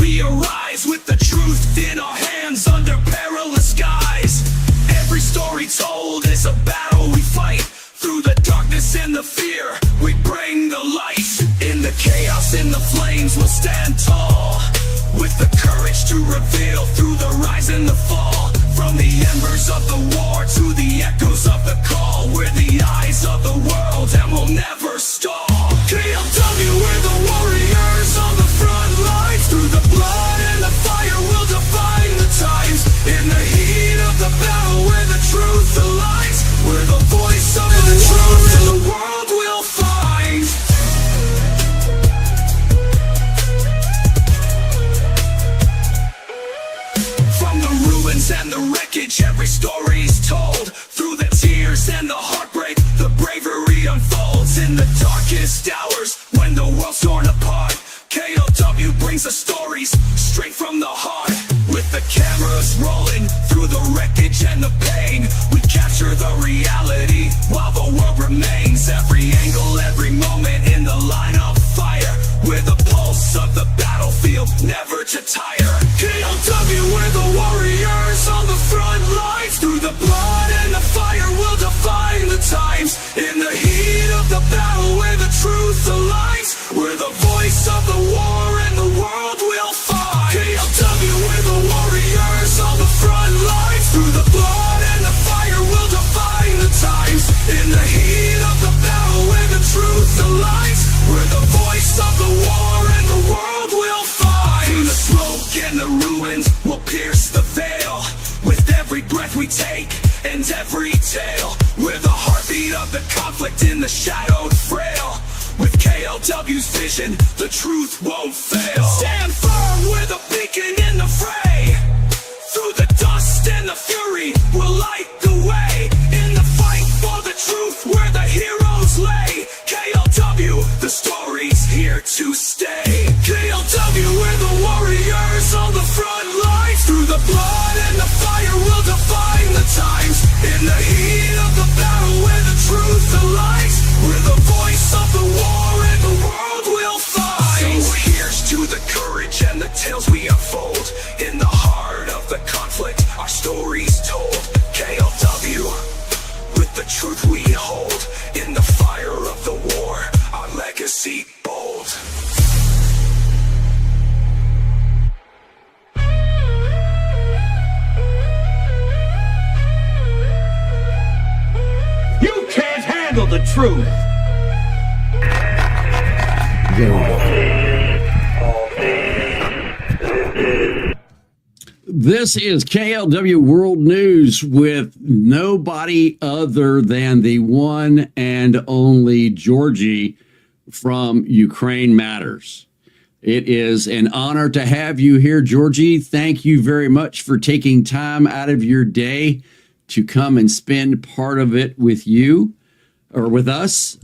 we arise with the truth in our hands under perilous skies. Every story told is a battle we fight. Through the darkness and the fear, we bring the light. In the chaos, in the flames, we'll stand tall, with the courage to reveal through the rise and the fall. From the embers of the war to the echoes of the call, we're the eyes of the world and we'll never stall. KLW, we're the warriors on the front lines. Through the blood and the fire, we'll define the times. In the heat of the battle, where the truth aligns, we're the voice of the truth and the world will find. From the ruins and the wreckage, every story's told. Through the tears and the heartbreak, the bravery unfolds. In the darkest hours, when the world's torn apart, KLW brings the stories straight from the heart. With the cameras rolling through the wreckage and the pain, we capture the reality while the world remains. Every angle, every moment in the line of fire, we're the pulse of the battlefield, never to tire. KLW, we're the warriors on the front lines. Through the blood and the fire, we'll define the times. In the heat of the battle, where the truth aligns, we're the voice of the war and the world will find. KLW, we're the warriors on the front lines. Through the blood and the fire, we'll define the times. In the heat of the battle, where the truth aligns, we're the voice of the war and the world will find. Through the smoke and the ruins, we'll pierce the veil. With every breath we take and every tale, we're the heartbeat of the conflict in the shadowed frail. With KLW's vision, the truth won't fail. Stand firm, we're the beacon in the fray. Through the dust and the fury, we'll light the way. In the fight for the truth, where the heroes lay. KLW, the story's here to stay. KLW, we're the warriors on the front lines. Through the blood and the fire, we'll define the times. In the heat of the battle, where the truth aligns, we're the voice of the war and the world will find. So here's to the courage and the tales we unfold. In the heart of the conflict, our story's told. KLW, with the truth we hold. In the fire of the war, our legacy bold. You can't handle the truth. This is KLW World News with nobody other than the one and only Georgie from Ukraine Matters. It is an honor to have you here, Georgie. Thank you very much for taking time out of your day to come and spend part of it with you or with us.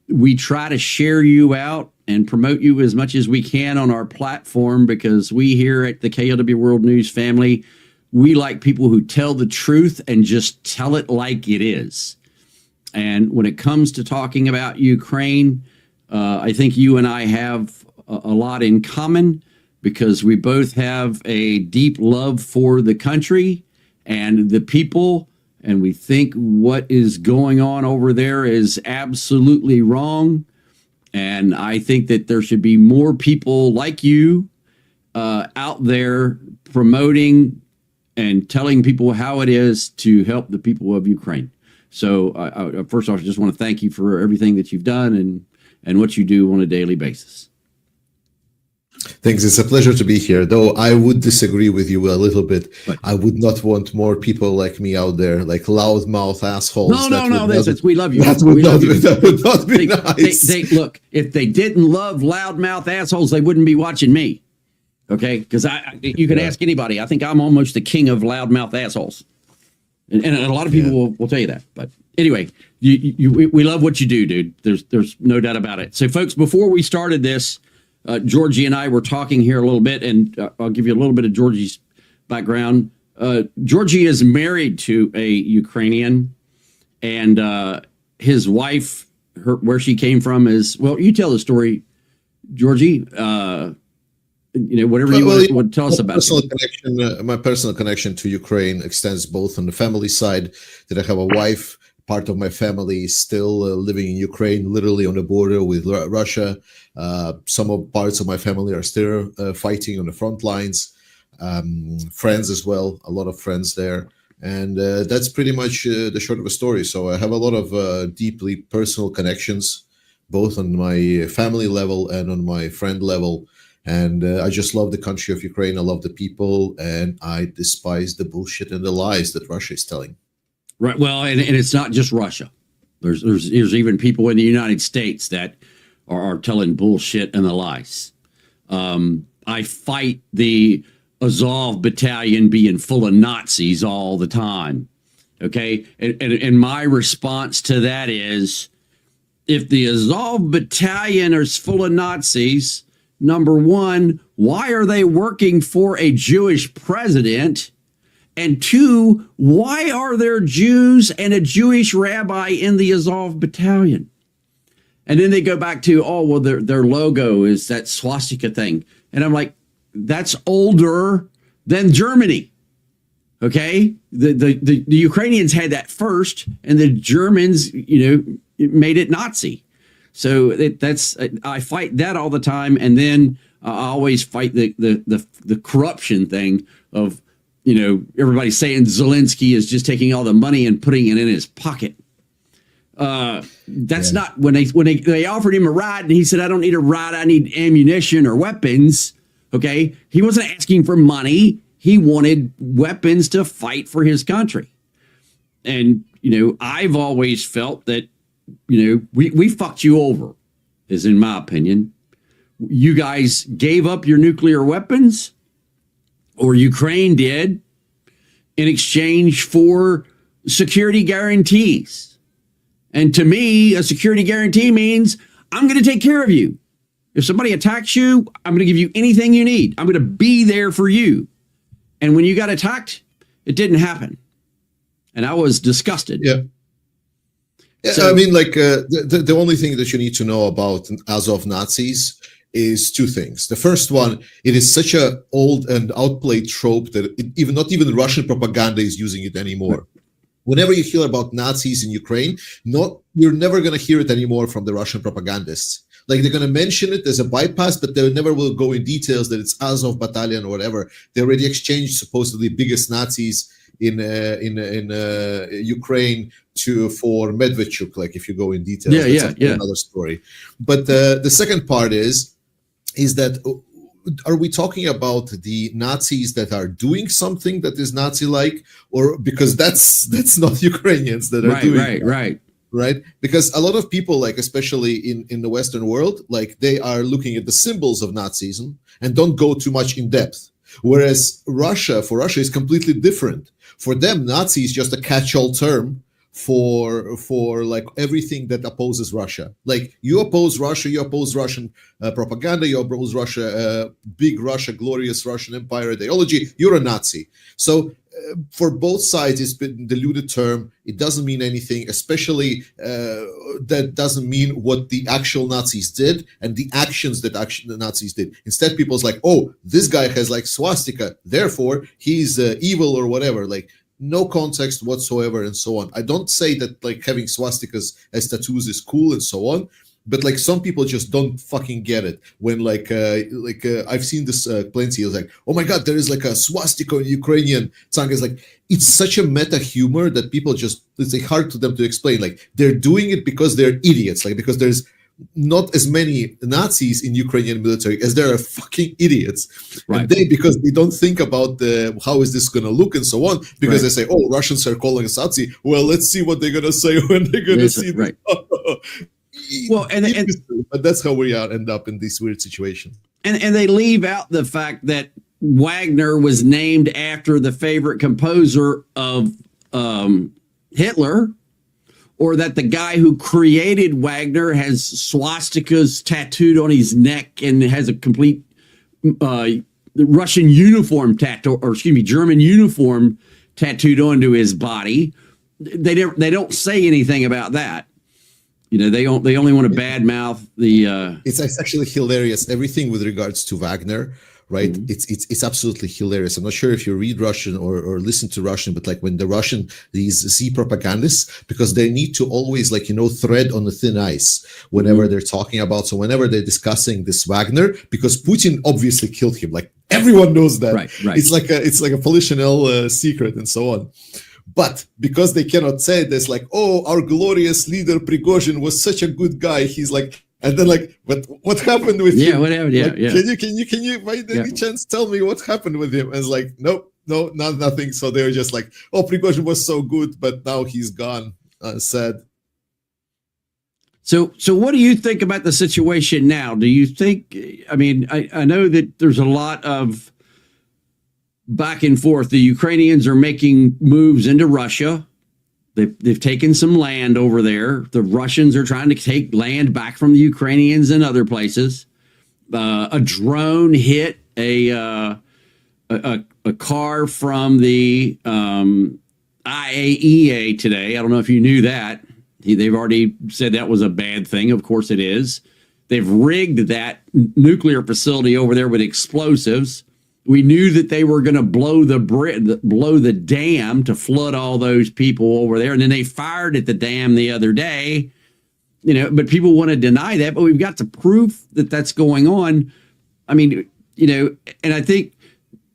We try to share you out and promote you as much as we can on our platform, because we here at the KLW World News family, we like people who tell the truth and just tell it like it is. And when it comes to talking about Ukraine, I think you and I have a lot in common, because we both have a deep love for the country and the people, and we think what is going on over there is absolutely wrong. And I think that there should be more people like you out there promoting and telling people how it is to help the people of Ukraine. So first off, I just want to thank you for everything that you've done and what you do on a daily basis. Thanks. It's a pleasure to be here, though I would disagree with you a little bit. What? I would not want more people like me out there, like loudmouth assholes. We love you. That would not be nice. Look, if they didn't love loudmouth assholes, they wouldn't be watching me. Okay? Because you can ask anybody. I think I'm almost the king of loudmouth assholes. And a lot of people will tell you that. But anyway, we love what you do, dude. There's no doubt about it. So, folks, before we started this, Georgie and I were talking here a little bit, and I'll give you a little bit of Georgie's background. Georgie is married to a Ukrainian, and his wife, where she came from is, well, you tell the story, Georgie. whatever you want to tell us about. My personal connection to Ukraine extends both on the family side, that I have a wife. Part of my family is still living in Ukraine, literally on the border with Russia. Some of parts of my family are still fighting on the front lines. Friends as well, a lot of friends there. And that's pretty much the short of a story. So I have a lot of deeply personal connections, both on my family level and on my friend level. And I just love the country of Ukraine. I love the people, and I despise the bullshit and the lies that Russia is telling. Right. Well, and it's not just Russia. There's even people in the United States that are telling bullshit and the lies. I fight the Azov battalion being full of Nazis all the time. Okay. And my response to that is, if the Azov battalion is full of Nazis, number one, why are they working for a Jewish president? And two, why are there Jews and a Jewish rabbi in the Azov battalion? And then they go back to, their logo is that swastika thing. And I'm like, that's older than Germany. Okay? The Ukrainians had that first, and the Germans, made it Nazi. So I fight that all the time. And then I always fight the corruption thing of, everybody saying Zelensky is just taking all the money and putting it in his pocket. That's not when they offered him a ride and he said, I don't need a ride. I need ammunition or weapons. Okay. He wasn't asking for money. He wanted weapons to fight for his country. And, I've always felt that, we fucked you over, is in my opinion. You guys gave up your nuclear weapons, or Ukraine did, in exchange for security guarantees. And to me, a security guarantee means I'm going to take care of you. If somebody attacks you, I'm going to give you anything you need. I'm going to be there for you. And when you got attacked, it didn't happen. And I was disgusted. Yeah. So, I mean, the only thing that you need to know about Azov Nazis is two things. The first one, it is such a old and outplayed trope that not even Russian propaganda is using it anymore. Whenever you hear about Nazis in Ukraine, you're never going to hear it anymore from the Russian propagandists. Like, they're going to mention it as a bypass, but they never will go in details that it's Azov battalion or whatever. They already exchanged supposedly biggest Nazis in Ukraine for Medvedchuk. Like, if you go in detail, that's another story. But the second part is that, are we talking about the Nazis that are doing something that is Nazi-like, or because that's not Ukrainians that are doing right? Because a lot of people, like especially in the Western world, like they are looking at the symbols of Nazism and don't go too much in depth. Whereas for Russia is completely different. For them, Nazi is just a catch-all term for like everything that opposes Russia. Like, you oppose Russia, you oppose Russian propaganda, you oppose Russia, big Russia, glorious Russian Empire ideology, you're a Nazi. So for both sides, it's been diluted term. It doesn't mean anything, especially that doesn't mean what the actual Nazis did and the actions that the Nazis did. Instead, people's like, oh, this guy has like swastika, therefore he's evil or whatever. Like, no context whatsoever and so on. I don't say that like having swastikas as tattoos is cool and so on, but like some people just don't fucking get it. When I've seen this plenty. It's like, oh my god, there is like a swastika in Ukrainian tongue. It's like, it's such a meta humor that people just, it's like hard to them to explain. Like, they're doing it because they're idiots. Like, because there's not as many Nazis in Ukrainian military as there are fucking idiots. Right. And because they don't think about how is this going to look and so on, because they say, oh, Russians are calling us Nazi. Well, let's see what they're going to say when they're going to see this. Well, but that's how we end up in this weird situation. And they leave out the fact that Wagner was named after the favorite composer of Hitler, or that the guy who created Wagner has swastikas tattooed on his neck and has a complete Russian uniform tattoo, or German uniform tattooed onto his body. They don't say anything about that. They only want to badmouth the. It's actually hilarious. Everything with regards to Wagner right? It's absolutely hilarious. I'm not sure if you read Russian or listen to Russian, but like when the Russian, these Z propagandists, because they need to always like, thread on the thin ice whenever they're talking about, so whenever they're discussing this Wagner, because Putin obviously killed him. Like everyone knows that. Right. It's like a Polichinelle secret and so on. But because they cannot say this, like, oh, our glorious leader Prigozhin was such a good guy. He's like, and then like, but what happened with him? Whatever. Yeah, like, yeah. Can you by any chance tell me what happened with him? And it's like, nope, no, nothing. So they were just like, oh, Prigozhin was so good, but now he's gone. Sad. So what do you think about the situation now? Do you think, I mean, I know that there's a lot of back and forth. The Ukrainians are making moves into Russia. They've taken some land over there. The Russians are trying to take land back from the Ukrainians in other places. A drone hit a car from the IAEA today. I don't know if you knew that. They've already said that was a bad thing. Of course it is. They've rigged that nuclear facility over there with explosives. We knew that they were going to blow the dam to flood all those people over there. And then they fired at the dam the other day, but people want to deny that. But we've got the proof that that's going on. I mean, and I think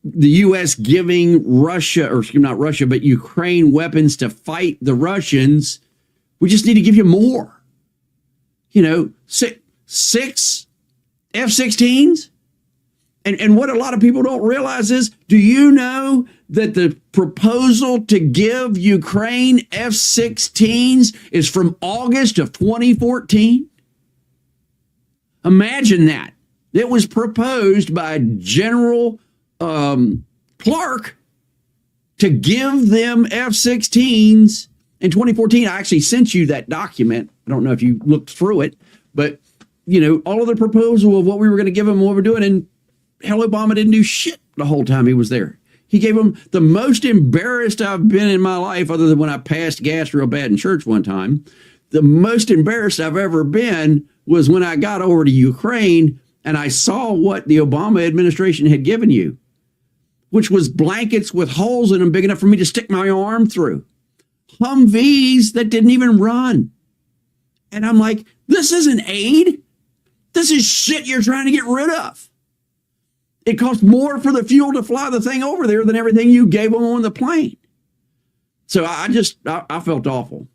the U.S. giving Ukraine weapons to fight the Russians, we just need to give you more. 6 F-16s. And what a lot of people don't realize is, do you know that the proposal to give Ukraine F-16s is from August of 2014? Imagine that. It was proposed by General Clark to give them F-16s in 2014. I actually sent you that document. I don't know if you looked through it, but, all of the proposal of what we were going to give them, what we're doing, and hell, Obama didn't do shit the whole time he was there. He gave them the most embarrassed I've been in my life, other than when I passed gas real bad in church one time. The most embarrassed I've ever been was when I got over to Ukraine and I saw what the Obama administration had given you, which was blankets with holes in them big enough for me to stick my arm through. Humvees that didn't even run. And I'm like, this isn't aid. This is shit you're trying to get rid of. It costs more for the fuel to fly the thing over there than everything you gave them on the plane. So I felt awful.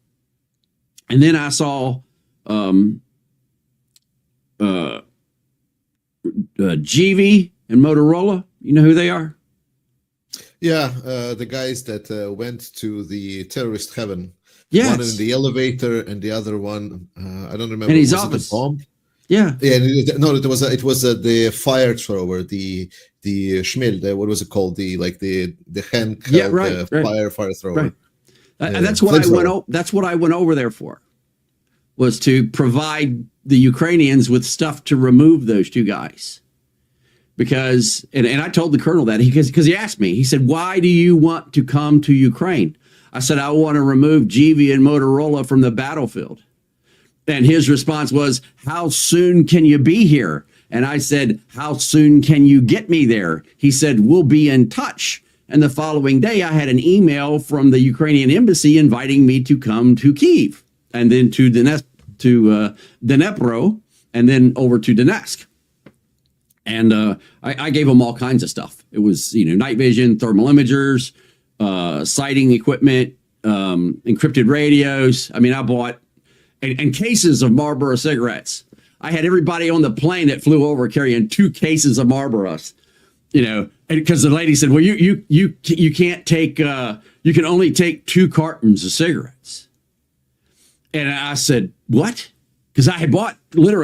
And then I saw GV and Motorola. You know who they are? Yeah, the guys that went to the terrorist heaven. Yes. One in the elevator and the other one, I don't remember. In his office. Yeah. No, it was the fire thrower, the Schmil. What was it called? The hand fire thrower. Right. That's what I went. That's what I went over there for. Was to provide the Ukrainians with stuff to remove those two guys. Because and I told the colonel that because he asked me. He said, "Why do you want to come to Ukraine?" I said, "I want to remove GV and Motorola from the battlefield." And his response was, "How soon can you be here?" And I said, "How soon can you get me there?" He said, "We'll be in touch." And the following day, I had an email from the Ukrainian embassy inviting me to come to Kyiv and then to Dnipro and then over to Donetsk. And I gave them all kinds of stuff. It was, night vision, thermal imagers, sighting equipment, encrypted radios. I mean, I bought and cases of Marlboro cigarettes. I had everybody on the plane that flew over carrying 2 cases of Marlboros, because the lady said, "Well, you can't take, you can only take 2 cartons of cigarettes." And I said, "What?" Because I had I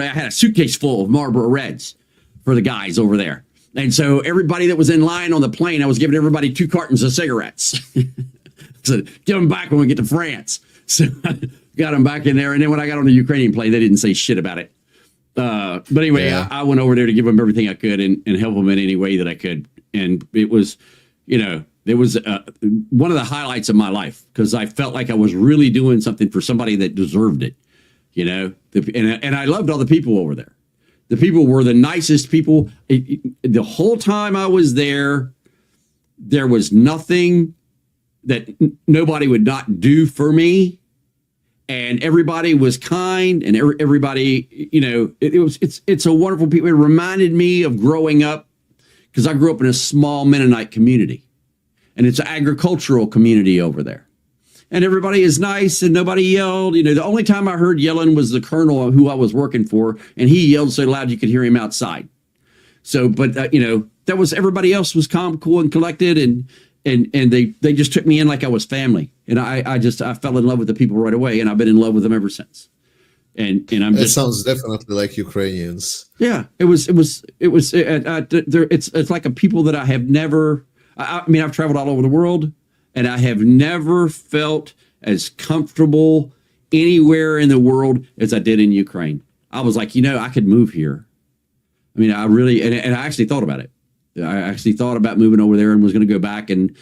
had a suitcase full of Marlboro Reds for the guys over there. And so everybody that was in line on the plane, I was giving everybody 2 cartons of cigarettes. So give them back when we get to France. So got them back in there. And then when I got on the Ukrainian plane, they didn't say shit about it. But anyway, yeah. I went over there to give them everything I could and help them in any way that I could. And it was, it was one of the highlights of my life because I felt like I was really doing something for somebody that deserved it, and I loved all the people over there. The people were the nicest people. The whole time I was there was nothing that nobody would not do for me. And everybody was kind, and everybody, it's a wonderful people. It reminded me of growing up, because I grew up in a small Mennonite community, and it's an agricultural community over there. And everybody is nice, and nobody yelled. The only time I heard yelling was the colonel who I was working for, and he yelled so loud you could hear him outside. So, but that was, everybody else was calm, cool, and collected, and they just took me in like I was family. And I fell in love with the people right away, and I've been in love with them ever since. And I'm just, it sounds definitely like Ukrainians. Yeah, it's like a people that I have never, I mean, I've traveled all over the world, and I have never felt as comfortable anywhere in the world as I did in Ukraine. I was like, I could move here. I mean, I really, and I actually thought about it. I actually thought about moving over there and was going to go back. And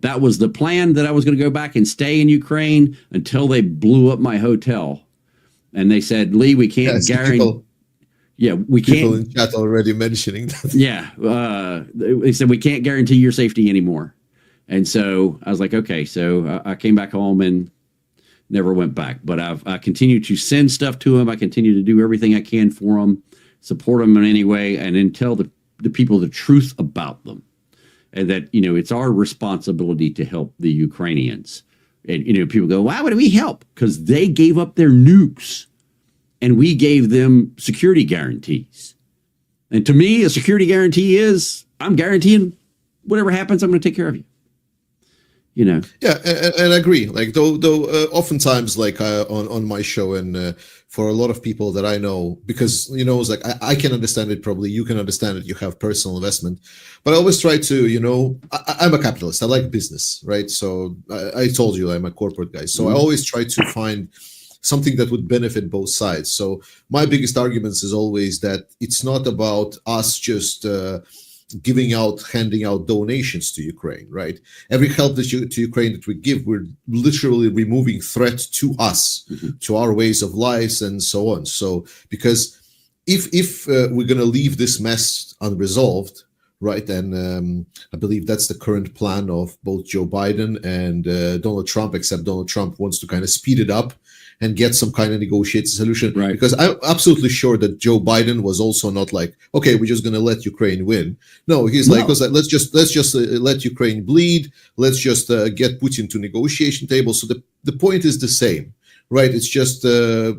that was the plan, that I was going to go back and stay in Ukraine until they blew up my hotel. And they said, Lee, we can't guarantee. We can't. People in chat already mentioning that. Yeah. They said, we can't guarantee your safety anymore. And so I was like, okay. So I came back home and never went back. But I continue to send stuff to them. I continue to do everything I can for them, support them in any way, and then tell the people the truth about them, and that it's our responsibility to help the Ukrainians. And people go, why would we help? Because they gave up their nukes, and we gave them security guarantees. And to me, a security guarantee is, I'm guaranteeing whatever happens, I'm going to take care of you. Yeah, and I agree. Like though oftentimes, like on my show, and for a lot of people that I know, because it's like I can understand it. Probably you can understand it. You have personal investment, but I always try to, I'm a capitalist. I like business, right? So I told you I'm a corporate guy. So I always try to find something that would benefit both sides. So my biggest arguments is always that it's not about us just handing out donations to Ukraine, right? Every help to Ukraine that we give, we're literally removing threat to us, to our ways of lives, and so on. So, because if we're going to leave this mess unresolved, right, and I believe that's the current plan of both Joe Biden and Donald Trump, except Donald Trump wants to kind of speed it up and get some kind of negotiated solution. Right. Because I'm absolutely sure that Joe Biden was also not like, okay, we're just going to let Ukraine win. No, he's like, let's just let Ukraine bleed. Let's just get Putin to negotiation table. So the point is the same, right? It's just a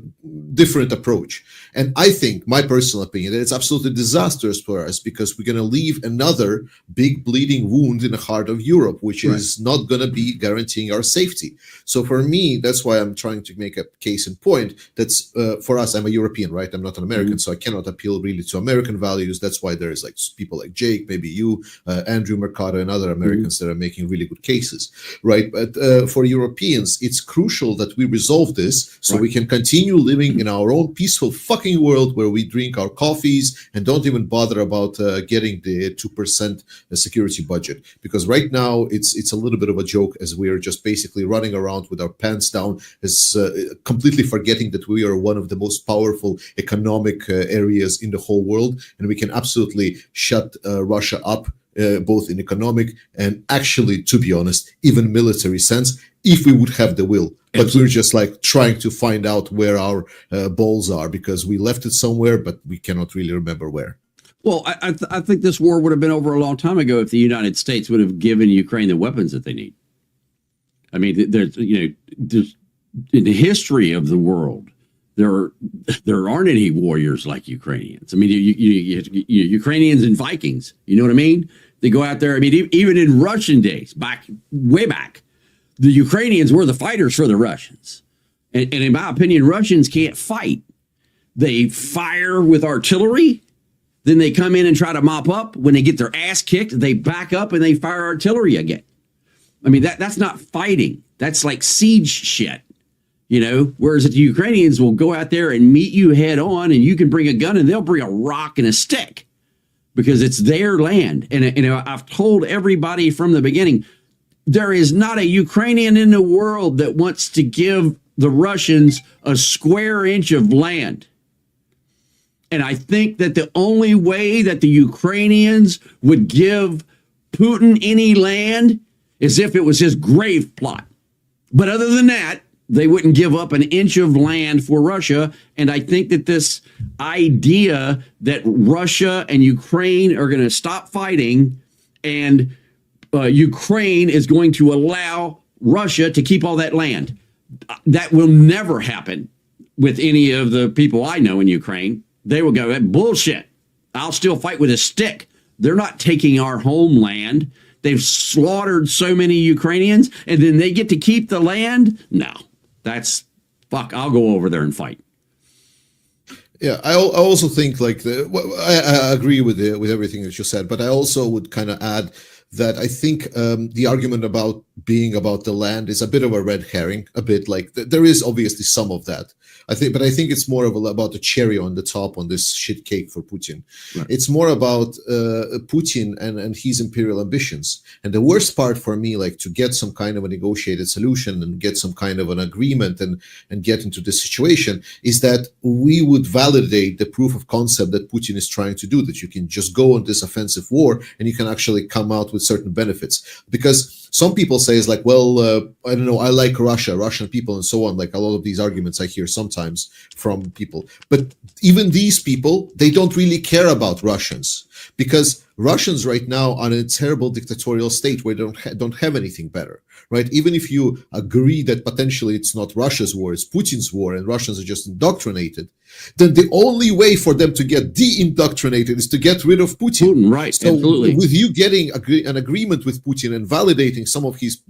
different approach. And I think, my personal opinion, that it's absolutely disastrous for us, because we're going to leave another big bleeding wound in the heart of Europe, which is not going to be guaranteeing our safety. So for me, that's why I'm trying to make a case in point. That's for us, I'm a European, right? I'm not an American, so I cannot appeal really to American values. That's why there's like people like Jake, maybe you, Andrew Mercado, and other Americans that are making really good cases, right? But for Europeans, it's crucial that we resolve this so we can continue living in our own peaceful fucking world, where we drink our coffees and don't even bother about getting the 2% security budget. Because right now it's a little bit of a joke, as we are just basically running around with our pants down, as completely forgetting that we are one of the most powerful economic areas in the whole world, and we can absolutely shut Russia up, both in economic and actually, to be honest, even military sense, if we would have the will. But we're just like trying to find out where our balls are, because we left it somewhere, but we cannot really remember where. Well, I think this war would have been over a long time ago if the United States would have given Ukraine the weapons that they need. I mean, there's in the history of the world, there aren't any warriors like Ukrainians. I mean, Ukrainians and Vikings, you know what I mean? They go out there. I mean, even in Russian days, way back, the Ukrainians were the fighters for the Russians. And in my opinion, Russians can't fight. They fire with artillery. Then they come in and try to mop up. When they get their ass kicked, they back up and they fire artillery again. I mean, that's not fighting. That's like siege shit, whereas the Ukrainians will go out there and meet you head on, and you can bring a gun and they'll bring a rock and a stick because it's their land. And I've told everybody from the beginning, there is not a Ukrainian in the world that wants to give the Russians a square inch of land. And I think that the only way that the Ukrainians would give Putin any land is if it was his grave plot. But other than that, they wouldn't give up an inch of land for Russia. And I think that this idea that Russia and Ukraine are going to stop fighting and Ukraine is going to allow Russia to keep all that land, that will never happen with any of the people I know in Ukraine. They will go, bullshit. I'll still fight with a stick. They're not taking our homeland. They've slaughtered so many Ukrainians, and then they get to keep the land? No, that's fuck. I'll go over there and fight. Yeah, I also think I agree with everything that you said, but I also would kind of add that I think the argument about being about the land is a bit of a red herring. A bit like there is obviously some of that. I think it's more about the cherry on the top on this shit cake for Putin. Right. It's more about Putin and his imperial ambitions. And the worst part for me, like to get some kind of a negotiated solution and get some kind of an agreement and get into this situation, is that we would validate the proof of concept that Putin is trying to do, that you can just go on this offensive war and you can actually come out with certain benefits. Because some people say is like, well, I don't know, I like Russian people and so on. Like a lot of these arguments I hear sometimes from people. But even these people, they don't really care about Russians, because Russians right now are in a terrible dictatorial state where they don't have anything better, right? Even if you agree that potentially it's not Russia's war, it's Putin's war, and Russians are just indoctrinated, then the only way for them to get de-indoctrinated is to get rid of Putin. Right, so absolutely. With you getting an agreement with Putin and validating some of his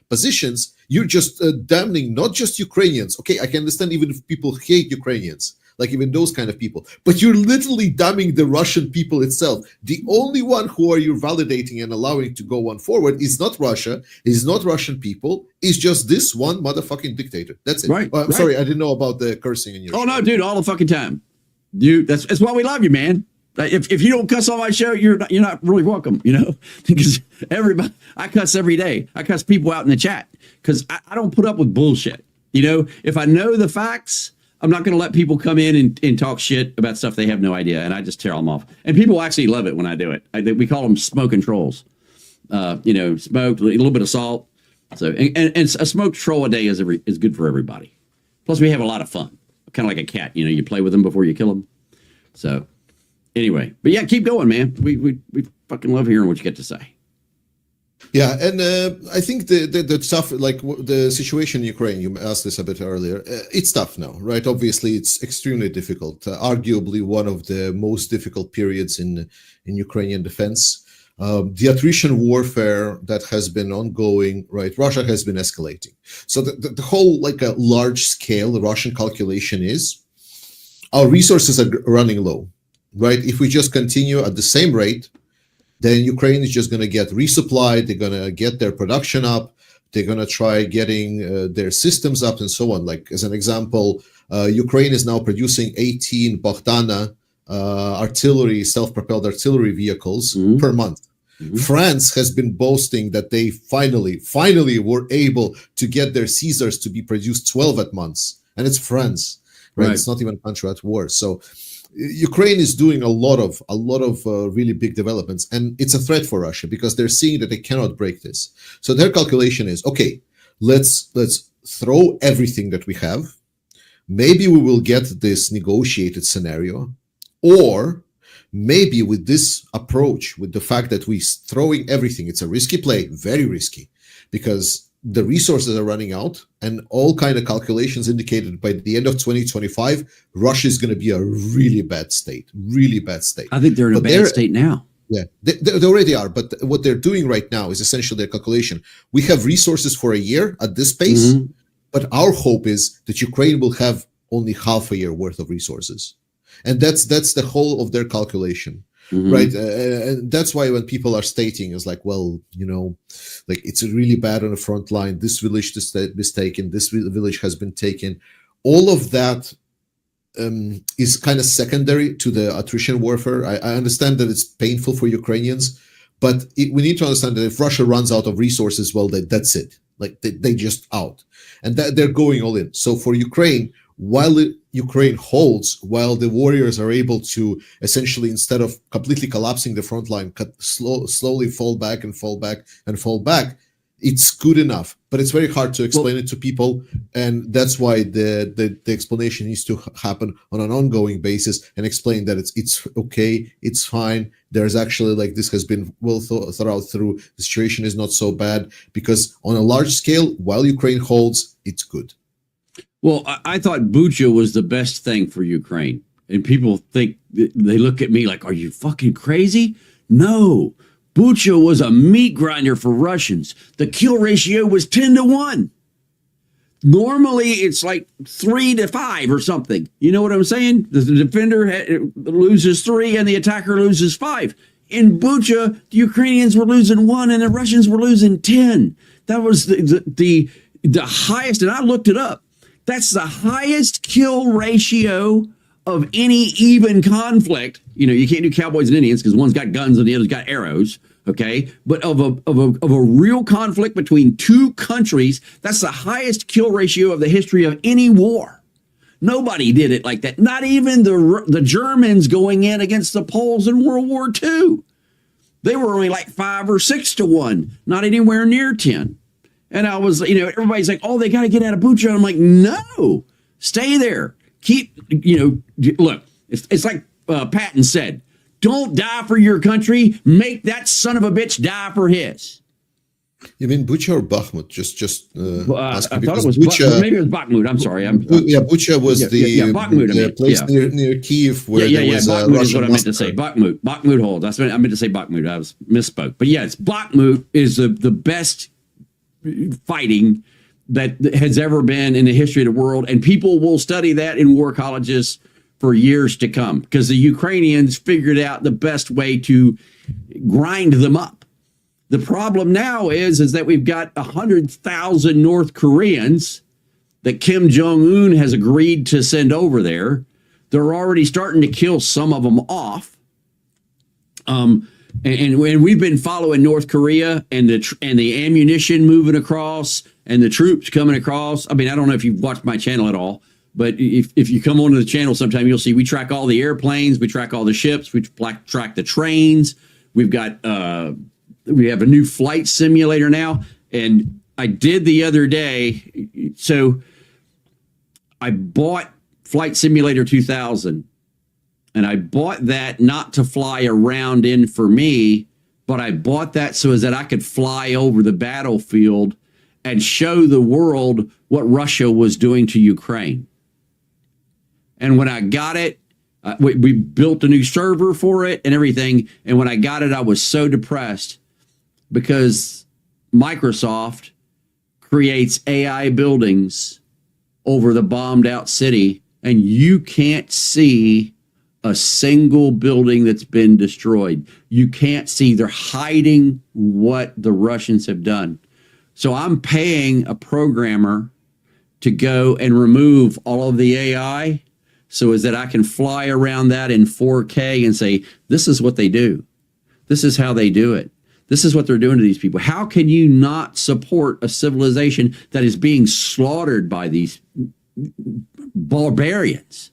positions, you're just damning not just Ukrainians. Okay, I can understand even if people hate Ukrainians, like even those kind of people, but you're literally damning the Russian people itself. The only one who are you validating and allowing to go on forward is not Russia, is not Russian people, is just this one motherfucking dictator. That's it. Right. I'm sorry, I didn't know about the cursing in your show. No, dude, all the fucking time. Dude, that's why we love you, man. If you don't cuss on my show, you're not really welcome, because I cuss every day. I cuss people out in the chat because I don't put up with bullshit. If I know the facts, I'm not going to let people come in and talk shit about stuff they have no idea, and I just tear them off. And people actually love it when I do it. We call them smoking trolls. Smoked, a little bit of salt. So, and a smoked troll a day is good for everybody. Plus, we have a lot of fun, kind of like a cat. You play with them before you kill them. So, anyway, but yeah, keep going, man. We fucking love hearing what you get to say. Yeah, and I think the stuff, like the situation in Ukraine, you asked this a bit earlier, it's tough now, right? Obviously, it's extremely difficult, arguably one of the most difficult periods in Ukrainian defense. The attrition warfare that has been ongoing, right? Russia has been escalating. So the whole, like a large scale, the Russian calculation is our resources are running low, right? If we just continue at the same rate, then Ukraine is just going to get resupplied. They're going to get their production up. They're going to try getting their systems up and so on. Like, as an example, Ukraine is now producing 18 Bogdana artillery, self-propelled artillery vehicles per month. Mm-hmm. France has been boasting that they finally were able to get their Caesars to be produced 12 at months. And it's France, right? It's not even a country at war. So Ukraine is doing a lot of really big developments, and it's a threat for Russia because they're seeing that they cannot break this. So their calculation is, okay, let's throw everything that we have. Maybe we will get this negotiated scenario, or maybe with this approach, with the fact that we're throwing everything, it's a risky play, very risky, because the resources are running out, and all kind of calculations indicated by the end of 2025, Russia is going to be a really bad state. I think they're in a bad state now. Yeah, they already are. But what they're doing right now is essentially their calculation. We have resources for a year at this pace, but our hope is that Ukraine will have only half a year worth of resources. And that's the whole of their calculation. Right. And that's why when people are stating is like, well, like it's really bad on the front line. This village is taken. This village has been taken. All of that is kind of secondary to the attrition warfare. I understand that it's painful for Ukrainians, but we need to understand that if Russia runs out of resources, well, that's it. Like they just out, and that they're going all in. So for Ukraine, while Ukraine holds, while the warriors are able to essentially, instead of completely collapsing the front line, slowly fall back and fall back and fall back, it's good enough. But it's very hard to explain it to people, and that's why the explanation needs to happen on an ongoing basis and explain that it's okay, it's fine. There's actually, like, this has been well thought out through. The situation is not so bad, because on a large scale, while Ukraine holds, it's good. Well, I thought Bucha was the best thing for Ukraine. And people think, they look at me like, are you fucking crazy? No, Bucha was a meat grinder for Russians. The kill ratio was 10-1. Normally, it's like 3-5 or something. You know what I'm saying? The defender loses 3 and the attacker loses 5. In Bucha, the Ukrainians were losing 1 and the Russians were losing 10. That was the highest, and I looked it up. That's the highest kill ratio of any even conflict. You know, you can't do cowboys and Indians because one's got guns and the other's got arrows. Okay, but of a real conflict between two countries, that's the highest kill ratio of the history of any war. Nobody did it like that. Not even the Germans going in against the Poles in World War II. They were only like 5 or 6-1, not anywhere near 10. And I was, you know, everybody's like, oh, they got to get out of Bucha. I'm like, no, stay there. Keep, you know, look, it's like Patton said, don't die for your country. Make that son of a bitch die for his. You mean Bucha or Bakhmut? I thought it was Bucha. Maybe it was Bakhmut. I'm sorry. Bucha was the place near Kiev where there was Bakhmut is what I meant to say. Bakhmut hold. I meant to say Bakhmut. I was misspoke. But yes, Bakhmut is the best fighting that has ever been in the history of the world, and people will study that in war colleges for years to come because the Ukrainians figured out the best way to grind them up. The problem now is that we've got 100,000 North Koreans that Kim Jong-un has agreed to send over there. They're already starting to kill some of them off. And we've been following North Korea and the ammunition moving across and the troops coming across. I mean, I don't know if you've watched my channel at all, but if you come onto the channel sometime, you'll see we track all the airplanes, we track all the ships, we track the trains. We've got we have a new flight simulator now, and I did the other day. So I bought Flight Simulator 2000. And I bought that not to fly around in for me, but I bought that so that I could fly over the battlefield and show the world what Russia was doing to Ukraine. And when I got it, we built a new server for it and everything. And when I got it, I was so depressed because Microsoft creates AI buildings over the bombed out city, and you can't see a single building that's been destroyed. You can't see. They're hiding what the Russians have done. So I'm paying a programmer to go and remove all of the AI so as that I can fly around that in 4K and say, this is what they do. This is how they do it. This is what they're doing to these people. How can you not support a civilization that is being slaughtered by these barbarians?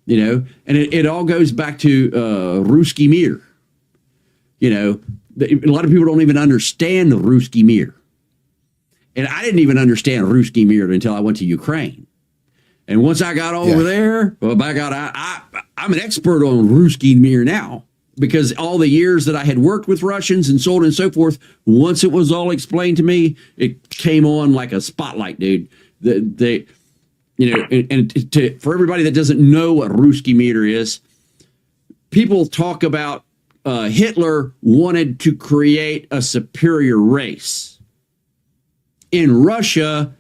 You know, and it all goes back to Ruski Mir. You know, a lot of people don't even understand the Ruski Mir. And I didn't even understand Ruski Mir until I went to Ukraine. And once I got over there, well, by God, I'm an expert on Ruski Mir now because all the years that I had worked with Russians and so on and so forth, once it was all explained to me, it came on like a spotlight, dude. You know, and for everybody that doesn't know what Ruski Mir is, people talk about Hitler wanted to create a superior race. In Russia,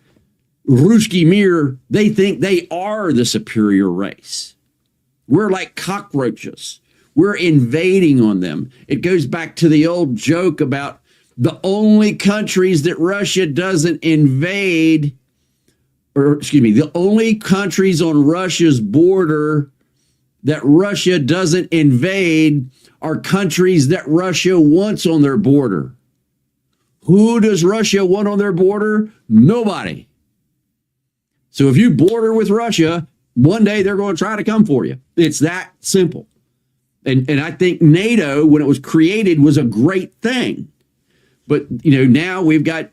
Ruski Mir, they think they are the superior race. We're like cockroaches. We're invading on them. It goes back to the old joke about the only countries that Russia doesn't invade, the only countries on Russia's border that Russia doesn't invade are countries that Russia wants on their border. Who does Russia want on their border? Nobody. So if you border with Russia, one day they're going to try to come for you. It's that simple. And I think NATO, when it was created, was a great thing. But, now we've got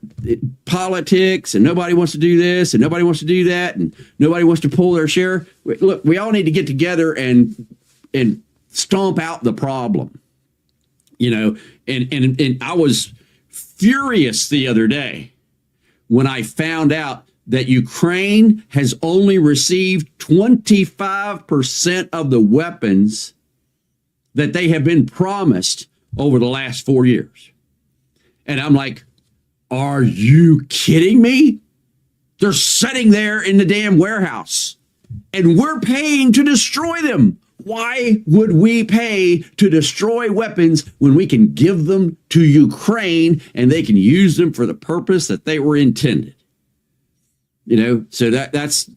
politics and nobody wants to do this and nobody wants to do that and nobody wants to pull their share. Look, we all need to get together and stomp out the problem, and I was furious the other day when I found out that Ukraine has only received 25% of the weapons that they have been promised over the last 4 years. And I'm like, are you kidding me? They're sitting there in the damn warehouse and we're paying to destroy them. Why would we pay to destroy weapons when we can give them to Ukraine and they can use them for the purpose that they were intended? So that's,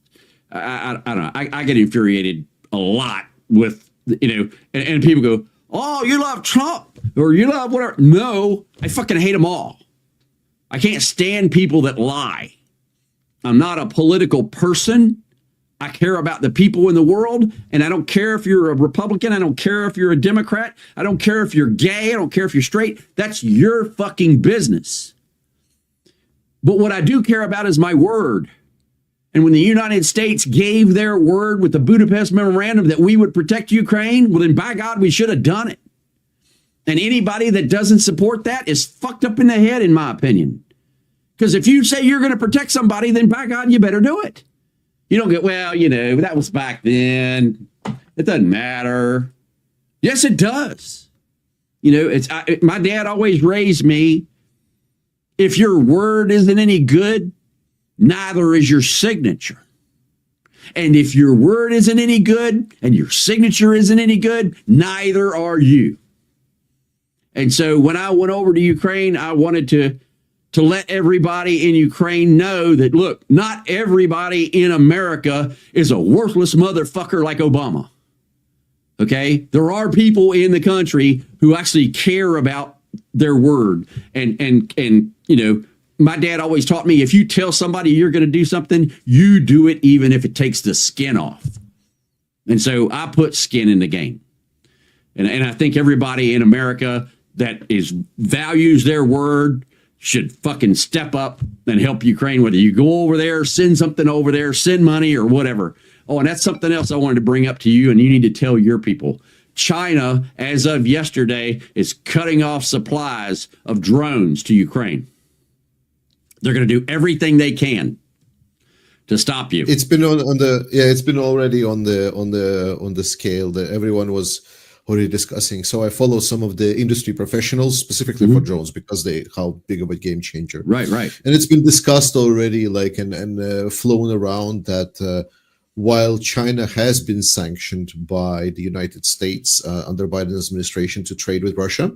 I don't know. I get infuriated a lot with, and people go, oh, you love Trump or you love whatever. No, I fucking hate them all. I can't stand people that lie. I'm not a political person. I care about the people in the world, and I don't care if you're a Republican. I don't care if you're a Democrat. I don't care if you're gay. I don't care if you're straight. That's your fucking business. But what I do care about is my word. And when the United States gave their word with the Budapest Memorandum that we would protect Ukraine, well, then by God, we should have done it. And anybody that doesn't support that is fucked up in the head, in my opinion. Because if you say you're going to protect somebody, then by God, you better do it. You don't get, well, that was back then. It doesn't matter. Yes, it does. My dad always raised me, if your word isn't any good, neither is your signature. And if your word isn't any good and your signature isn't any good, neither are you. And so when I went over to Ukraine, I wanted to let everybody in Ukraine know that, look, not everybody in America is a worthless motherfucker like Obama. Okay? There are people in the country who actually care about their word. And my dad always taught me, if you tell somebody you're going to do something, you do it even if it takes the skin off. And so I put skin in the game. And I think everybody in America that values their word should fucking step up and help Ukraine, whether you go over there, send something over there, send money or whatever. Oh, and that's something else I wanted to bring up to you, and you need to tell your people. China, as of yesterday, is cutting off supplies of drones to Ukraine. They're going to do everything they can to stop you. It's been it's been already on the scale that everyone was already discussing. So I follow some of the industry professionals specifically for drones because how big of a game changer. Right. And it's been discussed already, and flown around that while China has been sanctioned by the United States under Biden's administration to trade with Russia,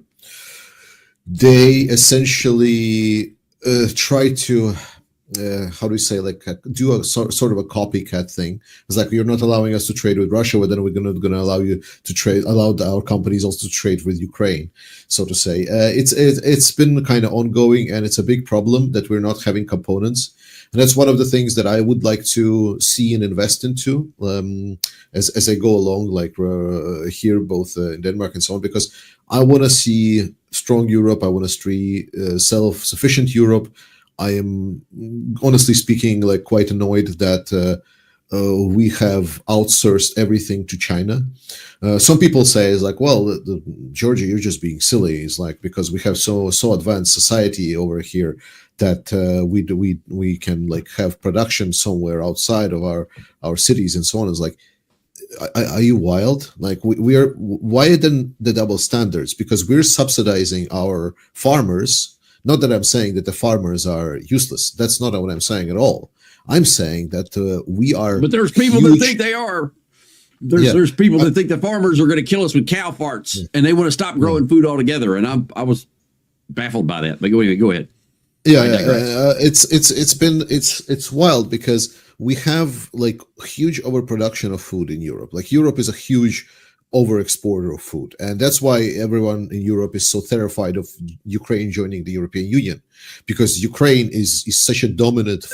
they essentially try to do a sort of a copycat thing. It's like, you're not allowing us to trade with Russia, but then we're going to allow you to allow our companies also to trade with Ukraine, so to say. It's been kind of ongoing, and it's a big problem that we're not having components. And that's one of the things that I would like to see and invest into as I go along, here, both in Denmark and so on, because I want to see strong Europe. I want to see self-sufficient Europe. I am, honestly speaking, quite annoyed that we have outsourced everything to China. Some people say, Georgie, you're just being silly. It's because we have so advanced society over here that we can have production somewhere outside of our cities and so on. It's like, are you wild? We are. Why then the double standards? Because we're subsidizing our farmers. Not that I'm saying that the farmers are useless. That's not what I'm saying at all. I'm saying that we are. But there's people that think they are. There's people that think the farmers are going to kill us with cow farts, and they want to stop growing food altogether. And I was baffled by that. But go ahead. It's wild because we have huge overproduction of food in Europe. Europe is a huge over-exporter of food. And that's why everyone in Europe is so terrified of Ukraine joining the European Union, because Ukraine is such a dominant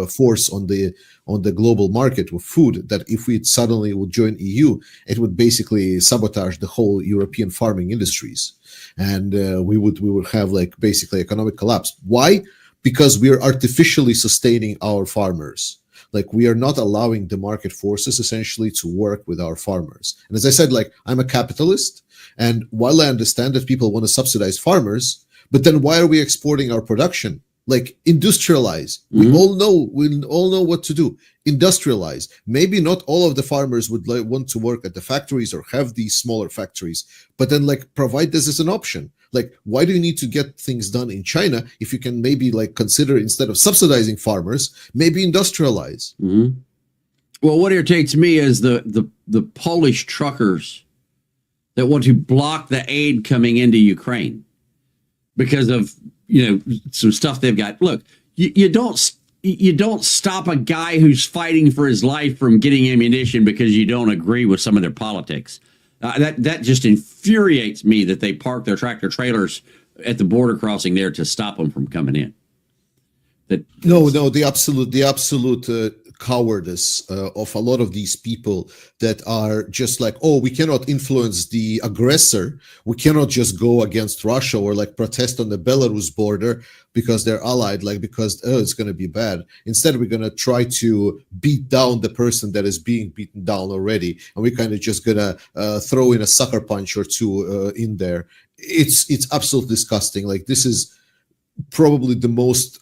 force on the global market with food, that if we suddenly would join EU, it would basically sabotage the whole European farming industries. And we would have like basically economic collapse. Why? Because we are artificially sustaining our farmers. Like, we are not allowing the market forces essentially to work with our farmers. And as I said, like, I'm a capitalist, and while I understand that people want to subsidize farmers, but then why are we exporting our production? Like, industrialize. We all know what to do. Industrialize. Maybe not all of the farmers would want to work at the factories or have these smaller factories, but then like provide this as an option. Like, why do you need to get things done in China if you can maybe like consider, instead of subsidizing farmers, maybe industrialize? Well, what irritates me is the Polish truckers that want to block the aid coming into Ukraine because of, some stuff they've got. Look, you don't stop a guy who's fighting for his life from getting ammunition because you don't agree with some of their politics. That just infuriates me that they park their tractor trailers at the border crossing there to stop them from coming in. The absolute cowardice of a lot of these people that are just like, oh, we cannot influence the aggressor. We cannot just go against Russia or like protest on the Belarus border because they're allied, like because it's going to be bad. Instead, we're going to try to beat down the person that is being beaten down already, and we're kind of just going to throw in a sucker punch or two in there. It's absolutely disgusting. Like, this is probably the most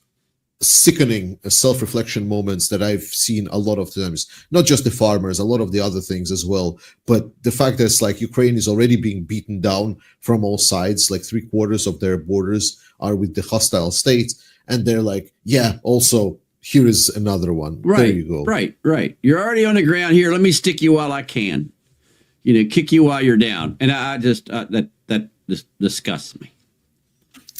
sickening self-reflection moments that I've seen a lot of times. Not just the farmers, a lot of the other things as well. But the fact that it's like Ukraine is already being beaten down from all sides, like 3/4 of their borders are with the hostile states, and they're like, yeah, also here is another one. Right, there you go. Right. You're already on the ground here. Let me stick you while I can. Kick you while you're down. And I just that just disgusts me.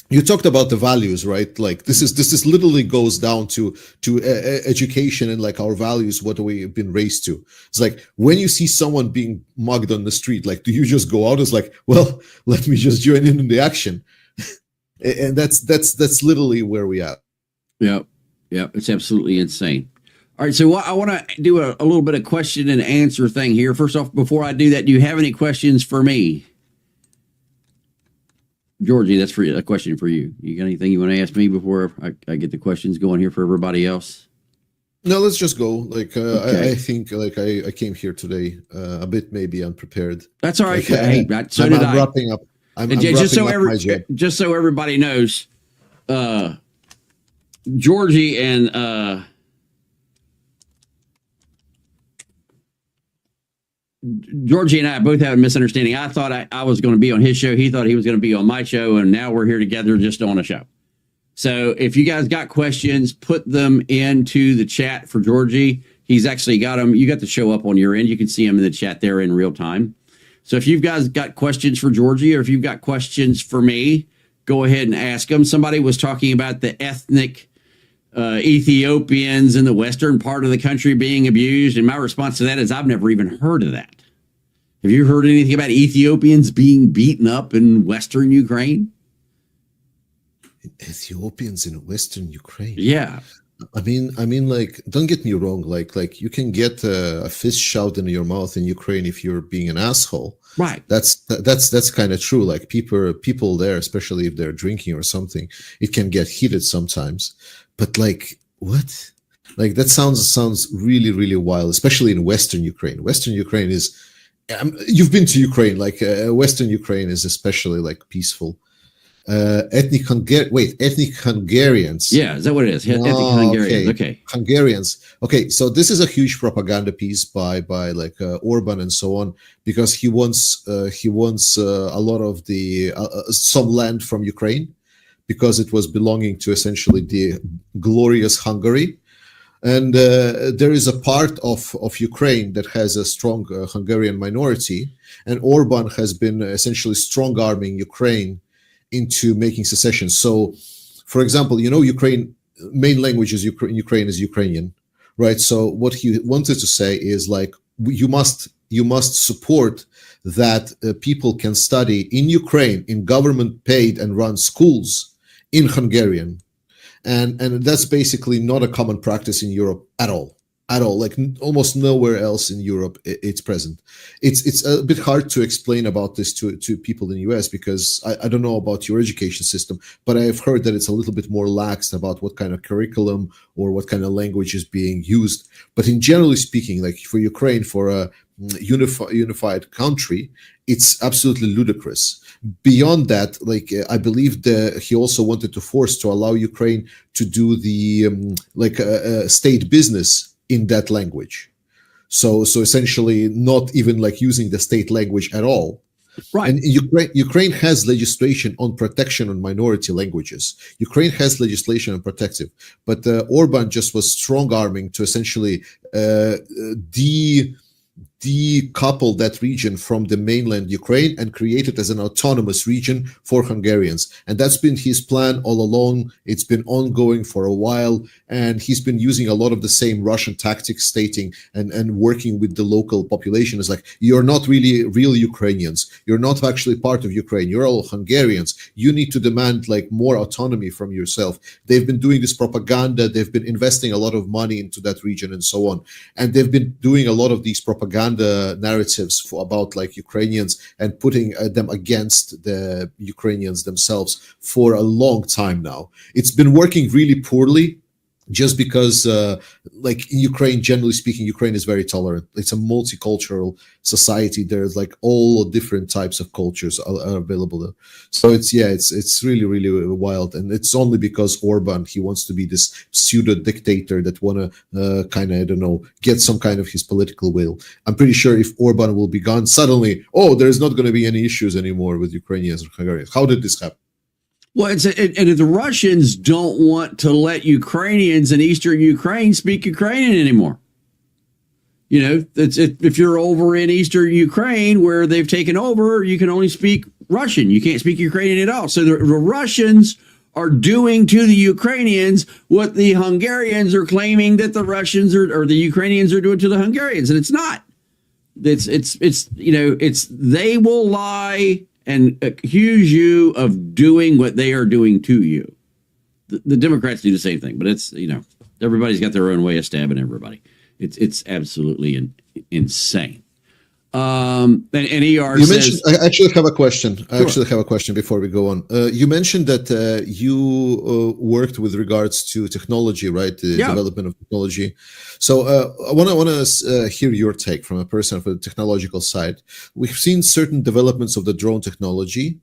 You talked about the values, right? Like, this is literally goes down to education and like our values, what we've been raised to. It's like, when you see someone being mugged on the street, like, do you just go out as like, well, let me just join in the action? And that's literally where we are. Yeah, it's absolutely insane. All right, so I want to do a little bit of question and answer thing here. First off, before I do that, do you have any questions for me? Georgie, that's a question for you. You got anything you want to ask me before I get the questions going here for everybody else? No, let's just go. Like, okay. I think like I came here today a bit maybe unprepared. That's all right. Like, so did I. I'm wrapping up. Just so everybody knows, Georgie and Georgie and I both have a misunderstanding. I thought I was going to be on his show. He thought he was going to be on my show, and now we're here together just on a show. So if you guys got questions, put them into the chat for Georgie. He's actually got them. You got the show up on your end. You can see them in the chat there in real time. So if you guys got questions for Georgie, or if you've got questions for me, go ahead and ask them. Somebody was talking about the ethnic Ethiopians in the western part of the country being abused. And my response to that is, I've never even heard of that. Have you heard anything about Ethiopians being beaten up in western Ukraine? Ethiopians in western Ukraine? Yeah. I mean, like, don't get me wrong. Like you can get a fist shot in your mouth in Ukraine if you're being an asshole. Right. That's kind of true. Like, people there, especially if they're drinking or something, it can get heated sometimes. But like, what? Like, that sounds really, really wild, especially in Western Ukraine. Western Ukraine is, you've been to Ukraine, like Western Ukraine is especially like peaceful. Ethnic Hungarians. Yeah, is that what it is? Ethnic Hungarians. Okay. Hungarians. Okay, so this is a huge propaganda piece by like Orban and so on, because he wants a lot of the some land from Ukraine, because it was belonging to essentially the glorious Hungary. And there is a part of Ukraine that has a strong Hungarian minority, and Orban has been essentially strong-arming Ukraine into making secession. So, for example, Ukraine, main language in Ukraine is Ukrainian, right? So what he wanted to say is, like, you must you must support that people can study in Ukraine in government paid and run schools in Hungarian. And that's basically not a common practice in Europe at all. Like almost nowhere else in Europe it's present. It's a bit hard to explain about this to people in the US, because I don't know about your education system, but I've heard that it's a little bit more lax about what kind of curriculum or what kind of language is being used. But in generally speaking, like for Ukraine, for a unified country, it's absolutely ludicrous. Beyond that, like I believe he also wanted to force to allow Ukraine to do the state business in that language. So essentially not even like using the state language at all. Right. And Ukraine has legislation on protection on minority languages. Ukraine has legislation on protective, but Orban just was strong arming to essentially decouple that region from the mainland Ukraine and create it as an autonomous region for Hungarians. And that's been his plan all along. It's been ongoing for a while, and he's been using a lot of the same Russian tactics, stating and working with the local population as like, you're not really real Ukrainians. You're not actually part of Ukraine. You're all Hungarians. You need to demand like more autonomy from yourself. They've been doing this propaganda. They've been investing a lot of money into that region and so on. And they've been doing a lot of these propaganda narratives about like Ukrainians and putting them against the Ukrainians themselves for a long time now. It's been working really poorly, just because like in Ukraine, generally speaking, Ukraine is very tolerant. It's a multicultural society. There's like all different types of cultures are available there. So it's really, really wild. And it's only because Orban, he wants to be this pseudo dictator that want to kind of, I don't know, get some kind of his political will. I'm pretty sure if Orban will be gone, suddenly, there's not going to be any issues anymore with Ukrainians or Hungarians. How did this happen? Well, and the Russians don't want to let Ukrainians in eastern Ukraine speak Ukrainian anymore. You know, if you're over in eastern Ukraine where they've taken over, you can only speak Russian. You can't speak Ukrainian at all. So the Russians are doing to the Ukrainians what the Hungarians are claiming that the Russians or the Ukrainians are doing to the Hungarians, and it's not. It's they will lie and accuse you of doing what they are doing to you. The Democrats do the same thing, but it's, everybody's got their own way of stabbing everybody. It's absolutely insane. And ER says, I actually have a question. Sure. I actually have a question before we go on. You mentioned that you worked with regards to technology, right? The development of technology. So I want to hear your take from a person from the technological side. We've seen certain developments of the drone technology,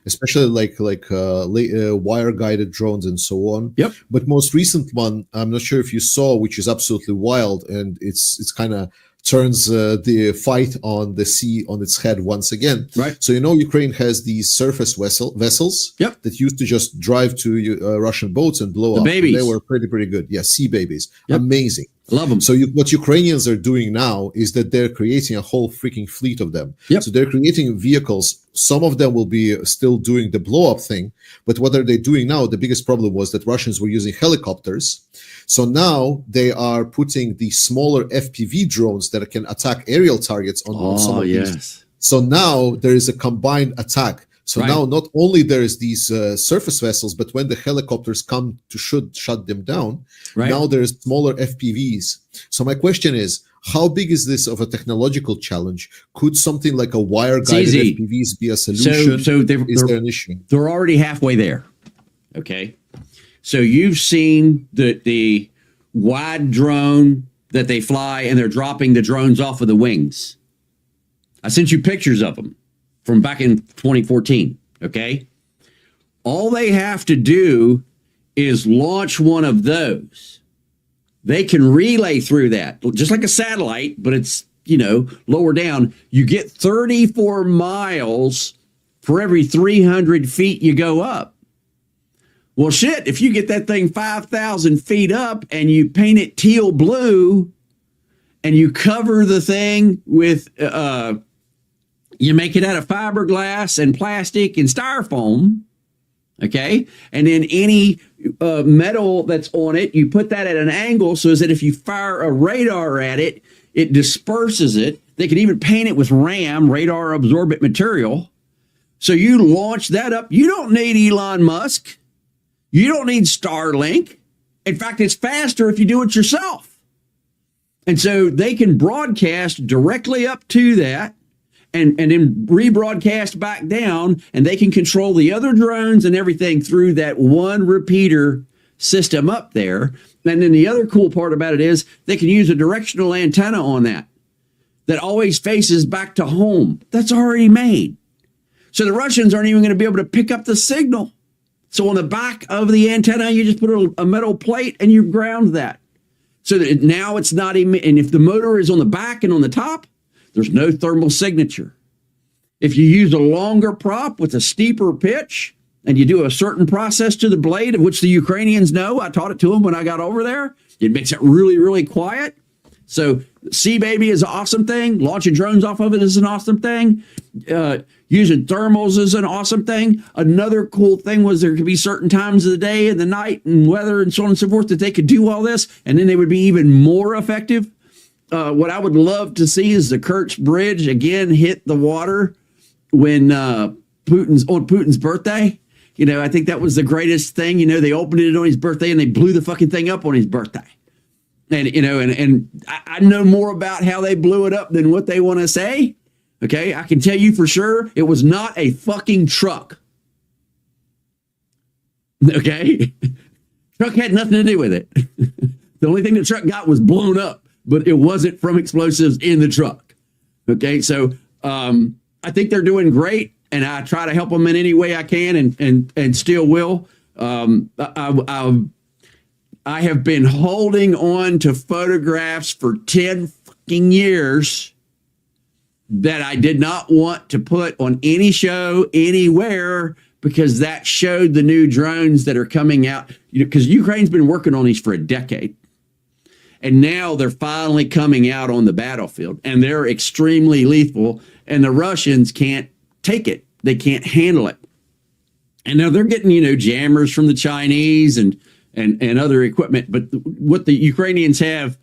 especially like wire guided drones and so on. But most recent one, I'm not sure if you saw, which is absolutely wild, and it's kind of turns the fight on the sea on its head once again. Right. So Ukraine has these surface vessels that used to just drive to Russian boats and blow up. Babies. They were pretty good. Yeah, sea babies. Amazing. Love them. So what Ukrainians are doing now is that they're creating a whole freaking fleet of them. So they're creating vehicles. Some of them will be still doing the blow up thing. But what are they doing now? The biggest problem was that Russians were using helicopters. So now they are putting the smaller FPV drones that can attack aerial targets on some of these. So now there is a combined attack. So now not only there is these surface vessels, but when the helicopters come to shut them down, now there's smaller FPVs. So my question is, how big is this of a technological challenge? Could something like a wire-guided FPVs be a solution? So is there an issue? They're already halfway there. Okay. So you've seen the wide drone that they fly, and they're dropping the drones off of the wings. I sent you pictures of them from back in 2014, okay? All they have to do is launch one of those. They can relay through that, just like a satellite, but it's, lower down. You get 34 miles for every 300 feet you go up. Well, shit, if you get that thing 5,000 feet up and you paint it teal blue and you cover the thing with... you make it out of fiberglass and plastic and styrofoam, okay? And then any metal that's on it, you put that at an angle so that if you fire a radar at it, It disperses it. They can even paint it with RAM, radar absorbent material. So you launch that up. You don't need Elon Musk. You don't need Starlink. In fact, it's faster if you do it yourself. And so they can broadcast directly up to that and then rebroadcast back down, and they can control the other drones and everything through that one repeater system up there. And then the other cool part about it is they can use a directional antenna on that always faces back to home. That's already made. So the Russians aren't even going to be able to pick up the signal. So on the back of the antenna, you just put a metal plate and you ground that. So that now it's not even, and if the motor is on the back and on the top, there's no thermal signature. If you use a longer prop with a steeper pitch and you do a certain process to the blade, of which the Ukrainians know, I taught it to them when I got over there, it makes it really, really quiet. So Sea Baby is an awesome thing. Launching drones off of it is an awesome thing. Using thermals is an awesome thing. Another cool thing was there could be certain times of the day and the night and weather and so on and so forth that they could do all this, and then they would be even more effective. What I would love to see is the Kerch Bridge again hit the water when Putin's birthday. You know, I think that was the greatest thing. You know, they opened it on his birthday and they blew the fucking thing up on his birthday. And, you know, and I know more about how they blew it up than what they want to say. Okay, I can tell you for sure it was not a fucking truck. Okay, truck had nothing to do with it. The only thing the truck got was blown up, but it wasn't from explosives in the truck. Okay, so I think they're doing great, and I try to help them in any way I can, and still will. I have been holding on to photographs for 10 fucking years that I did not want to put on any show anywhere, because that showed the new drones that are coming out. You know, because Ukraine's been working on these for a decade, and now they're finally coming out on the battlefield, and they're extremely lethal, and the Russians can't take it. They can't handle it. And now they're getting, you know, jammers from the Chinese and other equipment. But what the Ukrainians have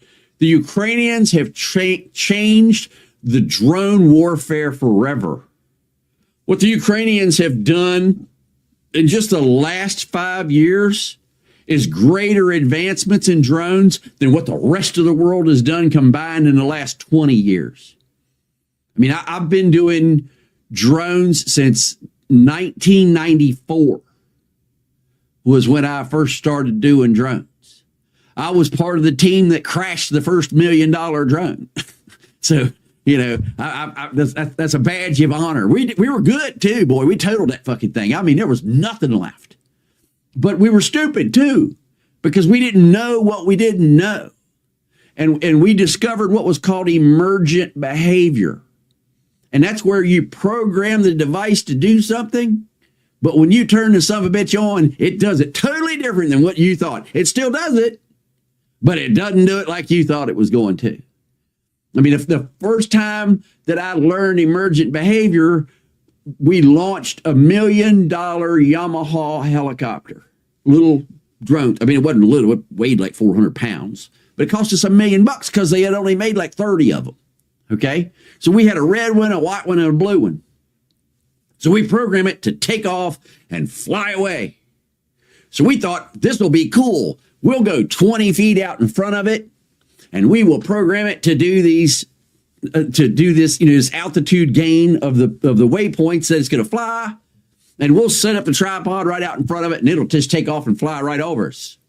changed the drone warfare forever. What the Ukrainians have done in just the last 5 years is greater advancements in drones than what the rest of the world has done combined in the last 20 years. I mean, I've been doing drones since 1994 was when I first started doing drones. I was part of the team that crashed the first $1 million drone. So, you know, that's a badge of honor. We were good too, boy. We totaled that fucking thing. I mean, there was nothing left. But we were stupid too, because we didn't know what we didn't know. And we discovered what was called emergent behavior. And that's where you program the device to do something, but when you turn the son of a bitch on, it does it totally different than what you thought. It still does it, but it doesn't do it like you thought it was going to. I mean, if the first time that I learned emergent behavior, we launched $1 million Yamaha helicopter, little drone. I mean, it wasn't little, it weighed like 400 pounds, but it cost us $1 million because they had only made like 30 of them. Okay, so we had a red one, a white one, and a blue one. So we program it to take off and fly away. So we thought this will be cool. We'll go 20 feet out in front of it, and we will program it to do these, this altitude gain of the waypoints that it's going to fly, and we'll set up the tripod right out in front of it, and it'll just take off and fly right over us.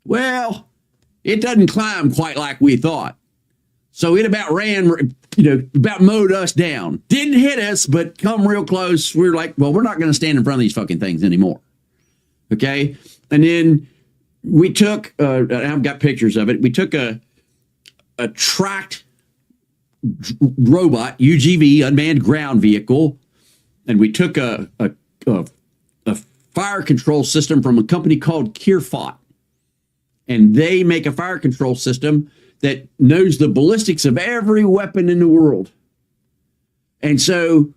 Well, it doesn't climb quite like we thought. So it about ran, about mowed us down. Didn't hit us, but come real close. We're like, well, we're not going to stand in front of these fucking things anymore. Okay. And then we took, I've got pictures of it. We took a tracked robot, UGV, unmanned ground vehicle, and we took a fire control system from a company called Kierfot. And they make a fire control system that knows the ballistics of every weapon in the world. And so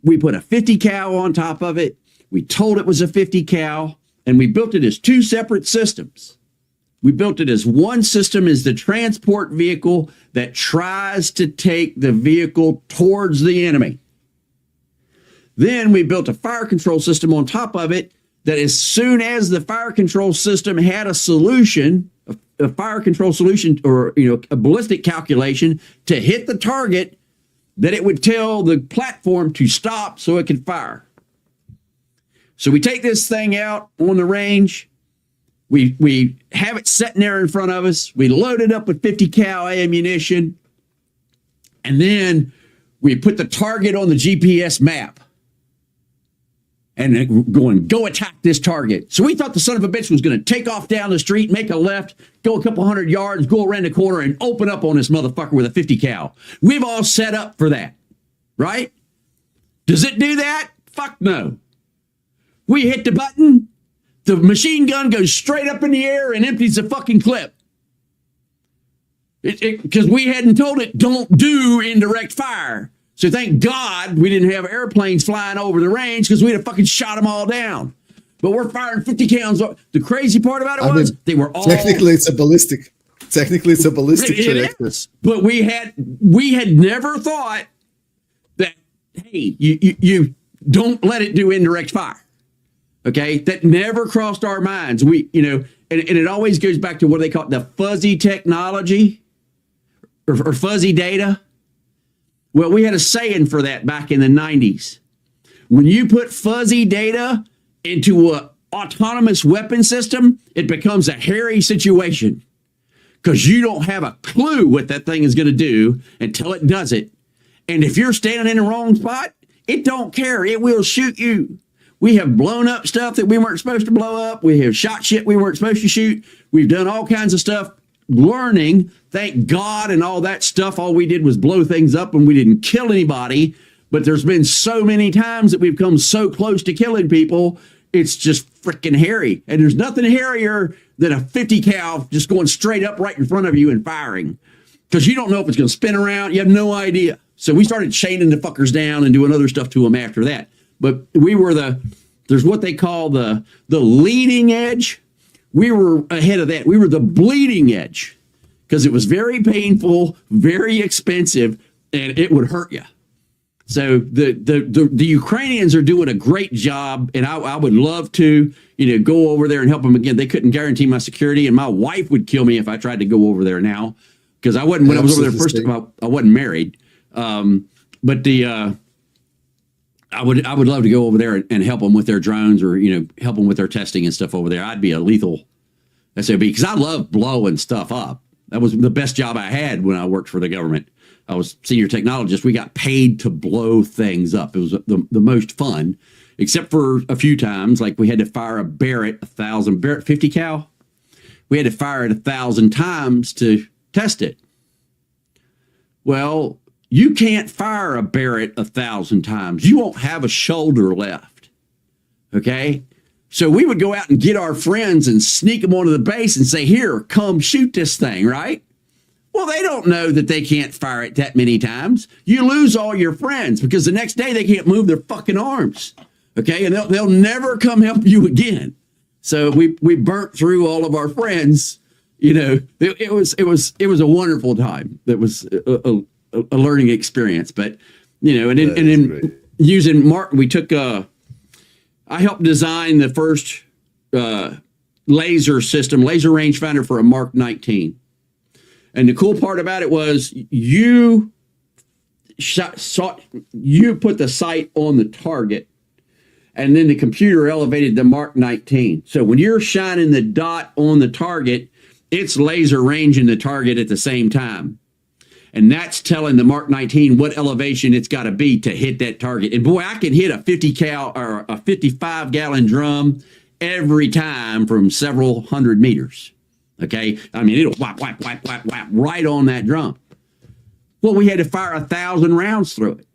we put a 50 cal on top of it. We told it was a 50 cal, and we built it as two separate systems. We built it as one system, as the transport vehicle that tries to take the vehicle towards the enemy. Then we built a fire control system on top of it that as soon as the fire control system had a solution, a fire control solution, or a ballistic calculation to hit the target, that it would tell the platform to stop so it could fire. So we take this thing out on the range. We have it sitting there in front of us. We load it up with 50 cal ammunition. And then we put the target on the GPS map. And go attack this target. So we thought the son of a bitch was going to take off down the street, make a left, go a couple hundred yards, go around the corner, and open up on this motherfucker with a 50 cal. We've all set up for that, right? Does it do that? Fuck no. We hit the button, the machine gun goes straight up in the air and empties the fucking clip. Because we hadn't told it, don't do indirect fire. So thank God we didn't have airplanes flying over the range, because we'd have fucking shot them all down. But we're firing 50 cals. The crazy part about it was they were all... Technically, it's a ballistic. Technically, it's a ballistic trajectory. But we had never thought that, hey, you don't let it do indirect fire. Okay? That never crossed our minds. And it always goes back to what they call the fuzzy technology or fuzzy data. Well, we had a saying for that back in the 90s. When you put fuzzy data into an autonomous weapon system, it becomes a hairy situation, because you don't have a clue what that thing is going to do until it does it. And if you're standing in the wrong spot, it don't care. It will shoot you. We have blown up stuff that we weren't supposed to blow up. We have shot shit we weren't supposed to shoot. We've done all kinds of stuff. Learning, thank God, and all that stuff. All we did was blow things up, and we didn't kill anybody. But there's been so many times that we've come so close to killing people, it's just freaking hairy. And there's nothing hairier than a 50 cal just going straight up right in front of you and firing, because you don't know if it's going to spin around. You have no idea. So we started chaining the fuckers down and doing other stuff to them after that. But we were there's what they call the leading edge. We were ahead of that. We were the bleeding edge, because it was very painful, very expensive, and it would hurt you. So the Ukrainians are doing a great job, and I would love to go over there and help them again. They couldn't guarantee my security, and my wife would kill me if I tried to go over there now, because I wasn't when I was over there first. I wasn't married, but I would love to go over there and help them with their drones, or help them with their testing and stuff over there. I'd be a lethal SOB, because I love blowing stuff up. That was the best job I had when I worked for the government. I was senior technologist. We got paid to blow things up. It was the most fun, except for a few times, like we had to fire a Barrett 50 cal. We had to fire it 1,000 times to test it. Well, you can't fire a Barrett 1,000 times. You won't have a shoulder left. Okay? So we would go out and get our friends and sneak them onto the base and say, here, come shoot this thing, right? Well, they don't know that they can't fire it that many times. You lose all your friends, because the next day they can't move their fucking arms. Okay? And they'll never come help you again. So we burnt through all of our friends. It was a wonderful time. That was a learning experience. But and then using Mark, we took I helped design the first laser rangefinder for a Mark 19. And the cool part about it was you put the sight on the target, and then the computer elevated the Mark 19. So when you're shining the dot on the target, it's laser ranging the target at the same time. And that's telling the Mark 19 what elevation it's got to be to hit that target. And boy, I can hit a 50 cal or a 55 gallon drum every time from several hundred meters. Okay. I mean, it'll whap, whap, whap, whap, whap right on that drum. Well, we had to fire 1,000 rounds through it.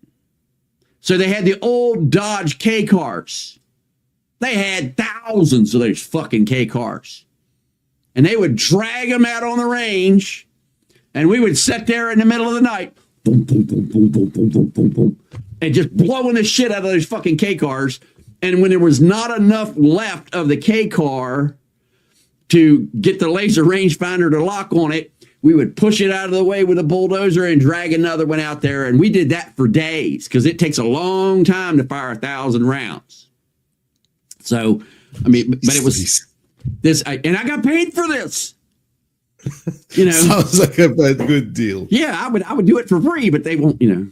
So they had the old Dodge K cars. They had thousands of those fucking K cars. And they would drag them out on the range. And we would sit there in the middle of the night, boom, boom, boom, boom, boom, boom, boom, boom, boom, and just blowing the shit out of those fucking K cars. And when there was not enough left of the K car to get the laser rangefinder to lock on it, we would push it out of the way with a bulldozer and drag another one out there. And we did that for days because it takes a long time to fire 1,000 rounds. So, I mean, but it was this, and I got paid for this. You know, sounds like a good deal. Yeah, I would do it for free, but they won't, you know.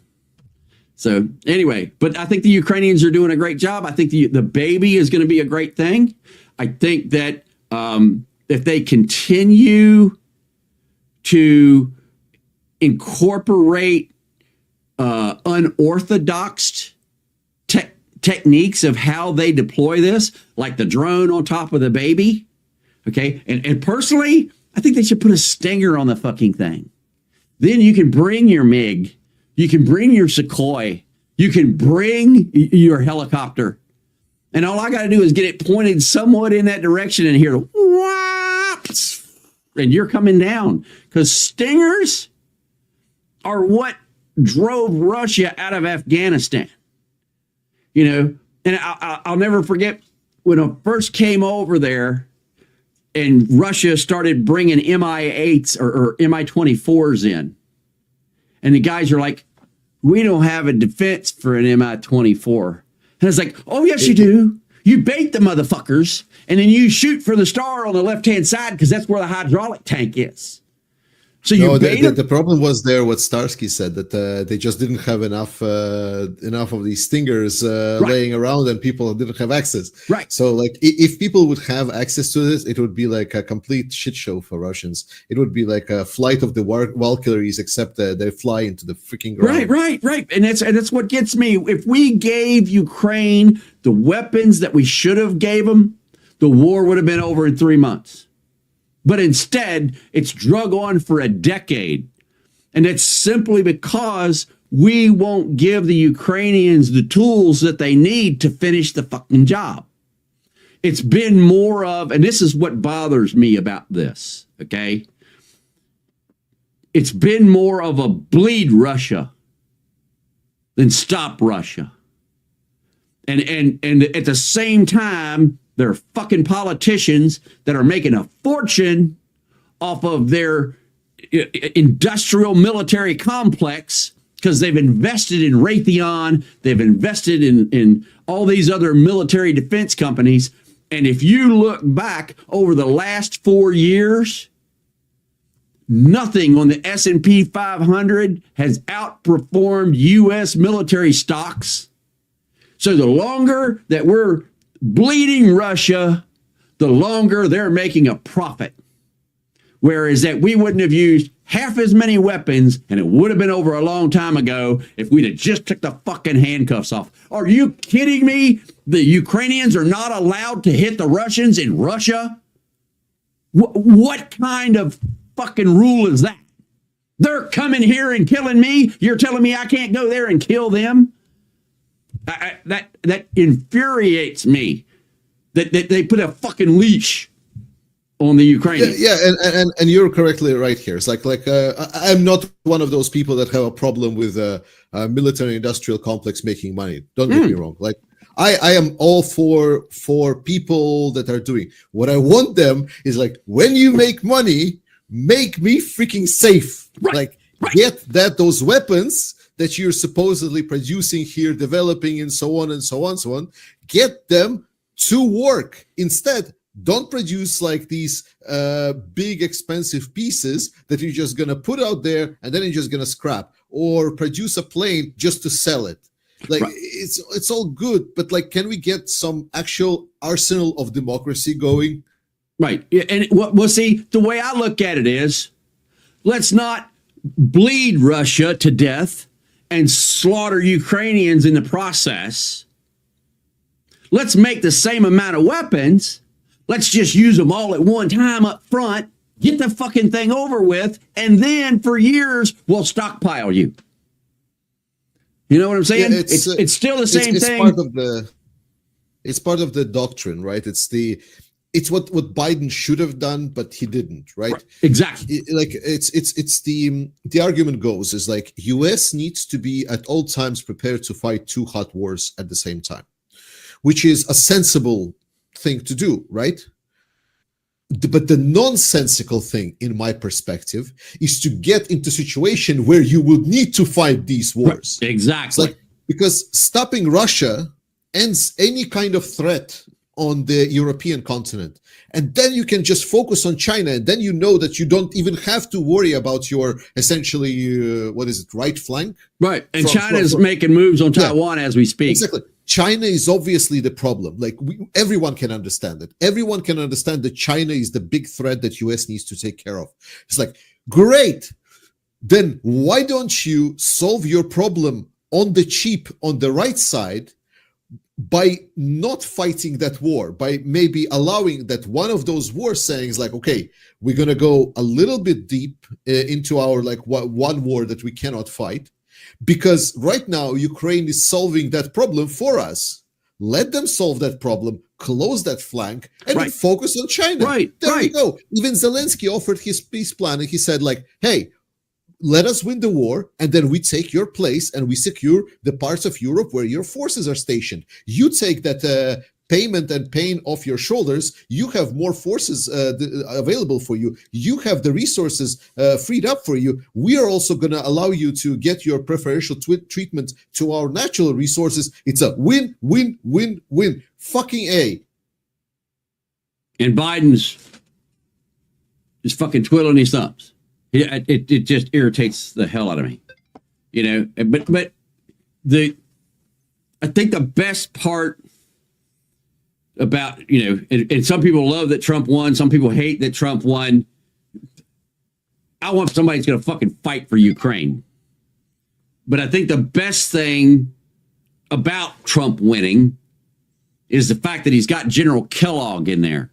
So anyway, but I think the Ukrainians are doing a great job. I think the baby is going to be a great thing. I think that if they continue to incorporate unorthodox techniques of how they deploy this, like the drone on top of the baby, okay? And personally, I think they should put a stinger on the fucking thing. Then you can bring your MiG, you can bring your Sukhoi, you can bring your helicopter, and all I got to do is get it pointed somewhat in that direction and hear whoops, and you're coming down. Because stingers are what drove Russia out of Afghanistan. You know, and I'll never forget when I first came over there and Russia started bringing Mi-8s or Mi-24s in. And the guys are like, we don't have a defense for an Mi-24. And I was like, oh, yes, you do. You bait the motherfuckers, and then you shoot for the star on the left-hand side because that's where the hydraulic tank is. So you the problem was there what Starsky said, that they just didn't have enough of these stingers laying around and people didn't have access. Right. So like if people would have access to this, it would be like a complete shit show for Russians. It would be like a flight of the Valkyries, except they fly into the freaking ground. Right. And that's what gets me. If we gave Ukraine the weapons that we should have gave them, the war would have been over in 3 months. But instead, it's drug on for a decade. And it's simply because we won't give the Ukrainians the tools that they need to finish the fucking job. It's been more of, and this is what bothers me about this, okay? It's been more of a bleed Russia than stop Russia. And at the same time, there are fucking politicians that are making a fortune off of their industrial military complex because they've invested in Raytheon, they've invested in all these other military defense companies. And if you look back over the last 4 years, nothing on the S&P 500 has outperformed U.S. military stocks. So the longer that we're bleeding Russia, the longer they're making a profit. Whereas that we wouldn't have used half as many weapons, and it would have been over a long time ago if we'd have just took the fucking handcuffs off. Are you kidding me? The Ukrainians are not allowed to hit the Russians in Russia? What kind of fucking rule is that? They're coming here and killing me. You're telling me I can't go there and kill them? That infuriates me that they put a fucking leash on the Ukrainians. Yeah, and you're correctly right here. It's like I'm not one of those people that have a problem with a military industrial complex making money. Don't get me wrong. Like I am all for people that are doing what I want them is like, when you make money, make me freaking safe. Right. Get those weapons that you're supposedly producing here, developing, and so on and so on, so on. Get them to work. Instead, don't produce like these big expensive pieces that you're just gonna put out there and then you're just gonna scrap, or produce a plane just to sell it. Like it's all good, but like, can we get some actual arsenal of democracy going? Right. And well, see, the way I look at it is, let's not bleed Russia to death and slaughter Ukrainians in the process. Let's make the same amount of weapons. Let's just use them all at one time up front, get the fucking thing over with, and then for years, we'll stockpile you. You know what I'm saying? Yeah, it's still the same thing. It's part of the doctrine, right? It's what Biden should have done, but he didn't, right? Exactly. The argument goes is like, US needs to be at all times prepared to fight two hot wars at the same time, which is a sensible thing to do, right? But the nonsensical thing, in my perspective, is to get into a situation where you would need to fight these wars. Exactly. Because stopping Russia ends any kind of threat on the European continent. And then you can just focus on China. And then you know that you don't even have to worry about your essentially, right flank? Right. And China is making moves on Taiwan as we speak. Exactly. China is obviously the problem. Everyone can understand it. Everyone can understand that China is the big threat that US needs to take care of. It's like, great. Then why don't you solve your problem on the cheap, on the right side, by not fighting that war, by maybe allowing that one of those war sayings like, okay, we're going to go a little bit deep into our one war that we cannot fight, because right now Ukraine is solving that problem for us. Let them solve that problem, close that flank, and then focus on China. There we go. Even Zelensky offered his peace plan, and he said hey, let us win the war, and then we take your place and we secure the parts of Europe where your forces are stationed. You take that payment and pain off your shoulders. You have more forces available for you. You have the resources freed up for you. We are also going to allow you to get your preferential treatment to our natural resources. It's a win, win, win, win. Fucking A. And Biden's just fucking twiddling his thumbs. It just irritates the hell out of me, But I think the best part about and some people love that Trump won, some people hate that Trump won. I want somebody who's going to fucking fight for Ukraine. But I think the best thing about Trump winning is the fact that he's got General Kellogg in there,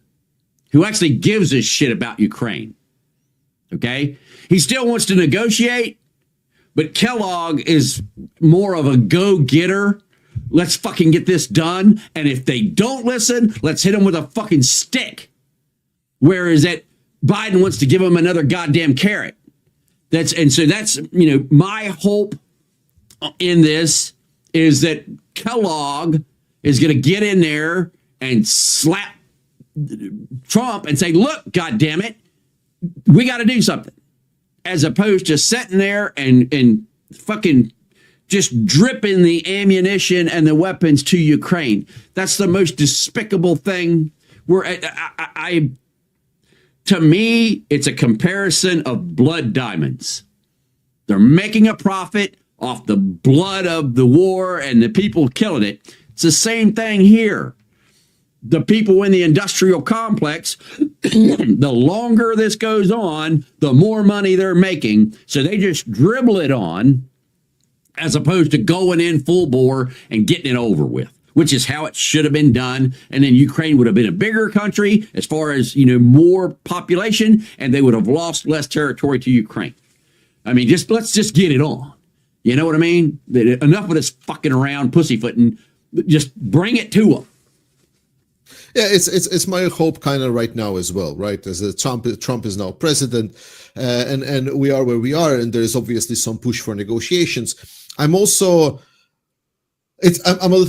who actually gives a shit about Ukraine. Okay? He still wants to negotiate, but Kellogg is more of a go-getter. Let's fucking get this done. And if they don't listen, let's hit them with a fucking stick. Whereas Biden wants to give them another goddamn carrot. That's my hope in this is that Kellogg is going to get in there and slap Trump and say, look, goddammit, we got to do something. As opposed to sitting there and fucking just dripping the ammunition and the weapons to Ukraine. That's the most despicable thing. To me, it's a comparison of blood diamonds. They're making a profit off the blood of the war and the people killing it. It's the same thing here. The people in the industrial complex, the longer this goes on, the more money they're making. So they just dribble it on as opposed to going in full bore and getting it over with, which is how it should have been done. And then Ukraine would have been a bigger country as far as, more population, and they would have lost less territory to Ukraine. I mean, let's just get it on. You know what I mean? Enough of this fucking around pussyfooting. Just bring it to them. Yeah, it's my hope kind of right now as well, right? As Trump is now president, and we are where we are, and there is obviously some push for negotiations. I'm a little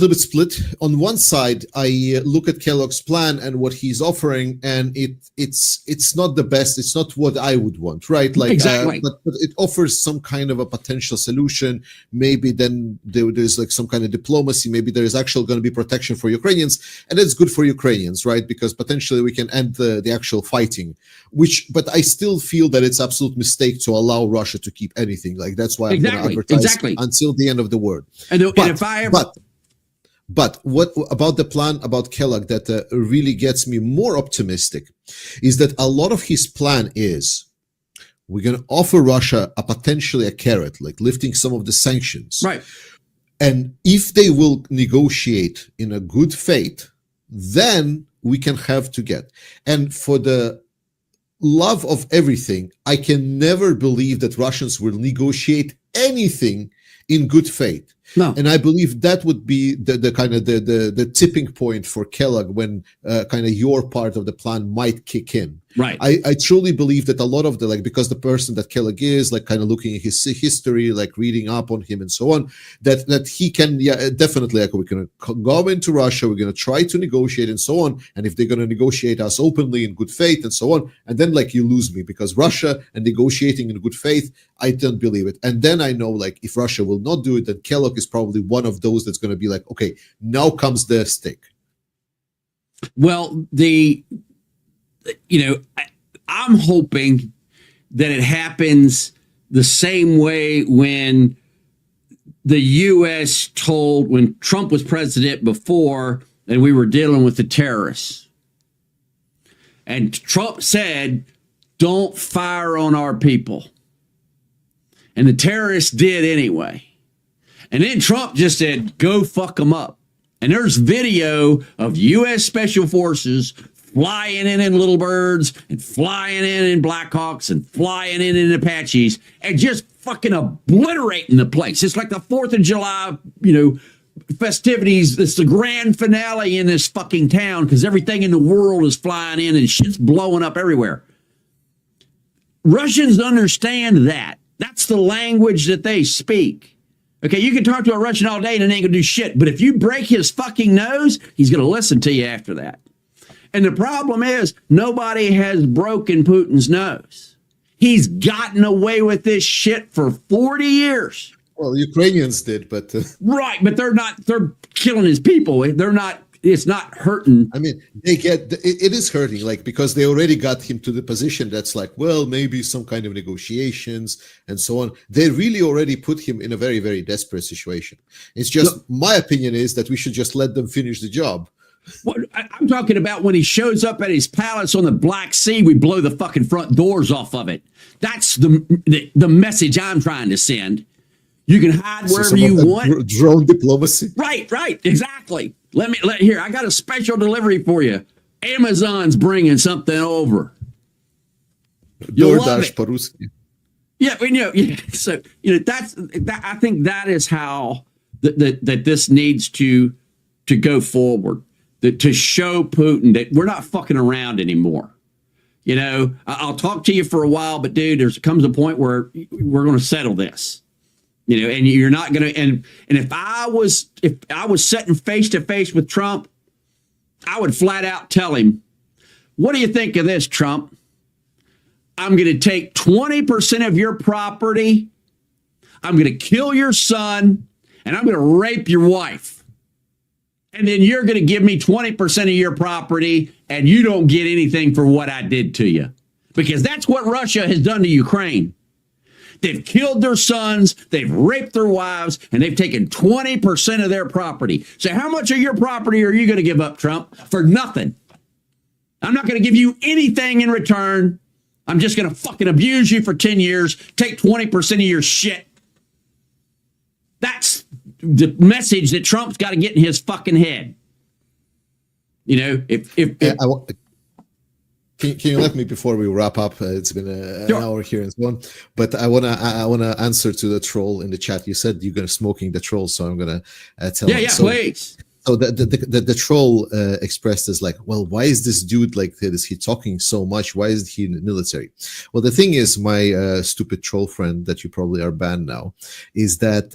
bit split. On one side, I look at Kellogg's plan and what he's offering, and it's not the best. It's not what I would want, right? Exactly. But it offers some kind of a potential solution. Maybe then there's some kind of diplomacy. Maybe there is actually going to be protection for Ukrainians, and it's good for Ukrainians, right? Because potentially we can end the actual fighting. But I still feel that it's absolute mistake to allow Russia to keep anything. That's why I'm going to advertise until the end of the war. But what about the plan about Kellogg that really gets me more optimistic is that a lot of his plan is we're going to offer Russia potentially a carrot, like lifting some of the sanctions. Right. And if they will negotiate in a good faith, then we can have to get. And for the love of everything, I can never believe that Russians will negotiate anything in good faith. No. And I believe that would be the kind of the tipping point for Kellogg when kind of your part of the plan might kick in. Right. I truly believe that a lot of the, like, because the person that Kellogg is, like, kind of looking at his history, like reading up on him and so on, that he can, definitely, like, we're going to go into Russia, we're going to try to negotiate and so on. And if they're going to negotiate us openly in good faith and so on, and then, like, you lose me, because Russia and negotiating in good faith, I don't believe it. And then I know, like, if Russia will not do it, then Kellogg is probably one of those that's going to be like, okay, now comes the stick. Well, I'm hoping that it happens the same way when the U.S. told, when Trump was president before, and we were dealing with the terrorists. And Trump said, don't fire on our people. And the terrorists did anyway. And then Trump just said, go fuck them up. And there's video of U.S. Special Forces flying in Little Birds and flying in Blackhawks and flying in Apaches and just fucking obliterating the place. It's like the 4th of July, festivities. It's the grand finale in this fucking town because everything in the world is flying in and shit's blowing up everywhere. Russians understand that. That's the language that they speak. Okay, you can talk to a Russian all day and it ain't gonna do shit. But if you break his fucking nose, he's gonna listen to you after that. And the problem is, nobody has broken Putin's nose. He's gotten away with this shit for 40 years. Well, Ukrainians did, but... Right, but they're killing his people. It's not hurting. I mean, it is hurting, like, because they already got him to the position that's like, well, maybe some kind of negotiations and so on. They really already put him in a very, very desperate situation. It's just, my opinion is that we should just let them finish the job. What I'm talking about, when he shows up at his palace on the Black Sea, we blow the fucking front doors off of it. That's the message I'm trying to send. You can hide wherever you want. Drone diplomacy. Right, exactly. Here, I got a special delivery for you. Amazon's bringing something over. You'll love it. Yeah, So I think that is how that this needs to go forward. To show Putin that we're not fucking around anymore. I'll talk to you for a while, but dude, comes a point where we're going to settle this. And you're not going to. And if I was sitting face to face with Trump, I would flat out tell him, "What do you think of this, Trump? I'm going to take 20% of your property. I'm going to kill your son, and I'm going to rape your wife. And then you're going to give me 20% of your property, and you don't get anything for what I did to you." Because that's what Russia has done to Ukraine. They've killed their sons, they've raped their wives, and they've taken 20% of their property. So how much of your property are you going to give up, Trump? For nothing. I'm not going to give you anything in return. I'm just going to fucking abuse you for 10 years, take 20% of your shit. That's the message that Trump's got to get in his fucking head. Can you let me, before we wrap up? It's been an hour here and so on, but I wanna answer to the troll in the chat. You said you're gonna smoking the troll, so I'm gonna tell. Yeah, please. So the troll expressed as like, well, why is this dude like this? Is he talking so much? Why is he in the military? Well, the thing is, my stupid troll friend that you probably are banned now, is that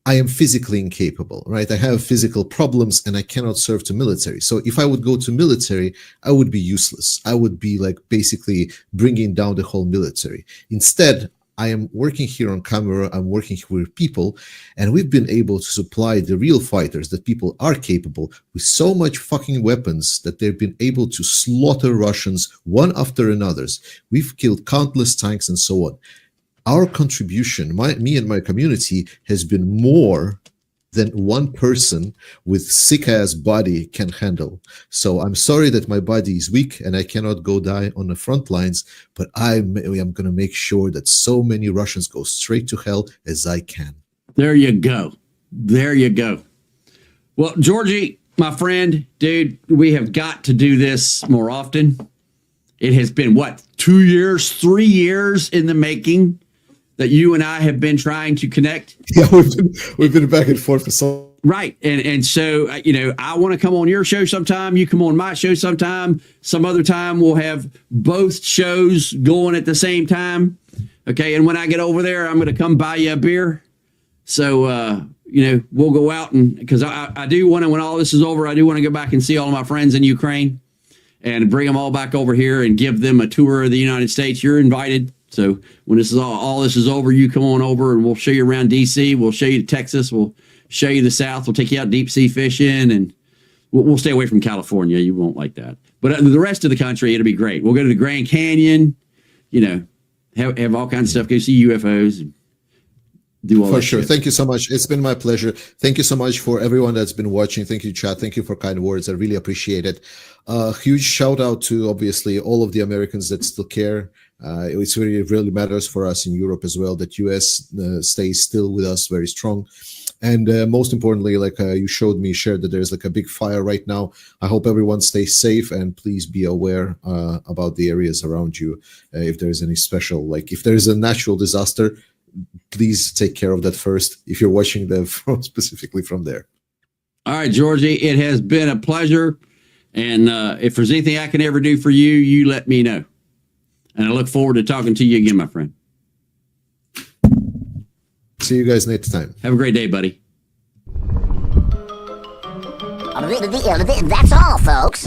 I am physically incapable, right? I have physical problems and I cannot serve to military. So if I would go to military, I would be useless. I would be like basically bringing down the whole military. Instead, I am working here on camera, I'm working with people, and we've been able to supply the real fighters that people are capable with so much fucking weapons that they've been able to slaughter Russians one after another. We've killed countless tanks and so on. Our contribution, me and my community, has been more than one person with sick-ass body can handle. So I'm sorry that my body is weak and I cannot go die on the front lines, but I am going to make sure that so many Russians go straight to hell as I can. There you go. There you go. Well, Georgie, my friend, dude, we have got to do this more often. It has been, 2 years, 3 years in the making. that you and I have been trying to connect. Yeah, we've been back and forth for so. Right. And so, I want to come on your show sometime. You come on my show sometime. Some other time we'll have both shows going at the same time. Okay. And when I get over there, I'm going to come buy you a beer. So, we'll go out because I do want to, when all this is over, I do want to go back and see all of my friends in Ukraine and bring them all back over here and give them a tour of the United States. You're invited. So when this is all this is over, you come on over and we'll show you around DC. We'll show you Texas. We'll show you the South. We'll take you out deep sea fishing, and we'll stay away from California. You won't like that. But the rest of the country, it'll be great. We'll go to the Grand Canyon, have all kinds of stuff. Go see UFOs and do all that. For sure. Thank you so much. It's been my pleasure. Thank you so much for everyone that's been watching. Thank you, chat. Thank you for kind words. I really appreciate it. Huge shout out to obviously all of the Americans that still care. It really matters for us in Europe as well that US stays still with us very strong. And most importantly, like you shared that there's like a big fire right now. I hope everyone stays safe, and please be aware about the areas around you. If there's any special, like if there's a natural disaster, please take care of that first if you're watching them specifically from there. All right, Georgie, it has been a pleasure. And if there's anything I can ever do for you, you let me know. And I look forward to talking to you again, my friend. See you guys next time. Have a great day, buddy. That's all, folks.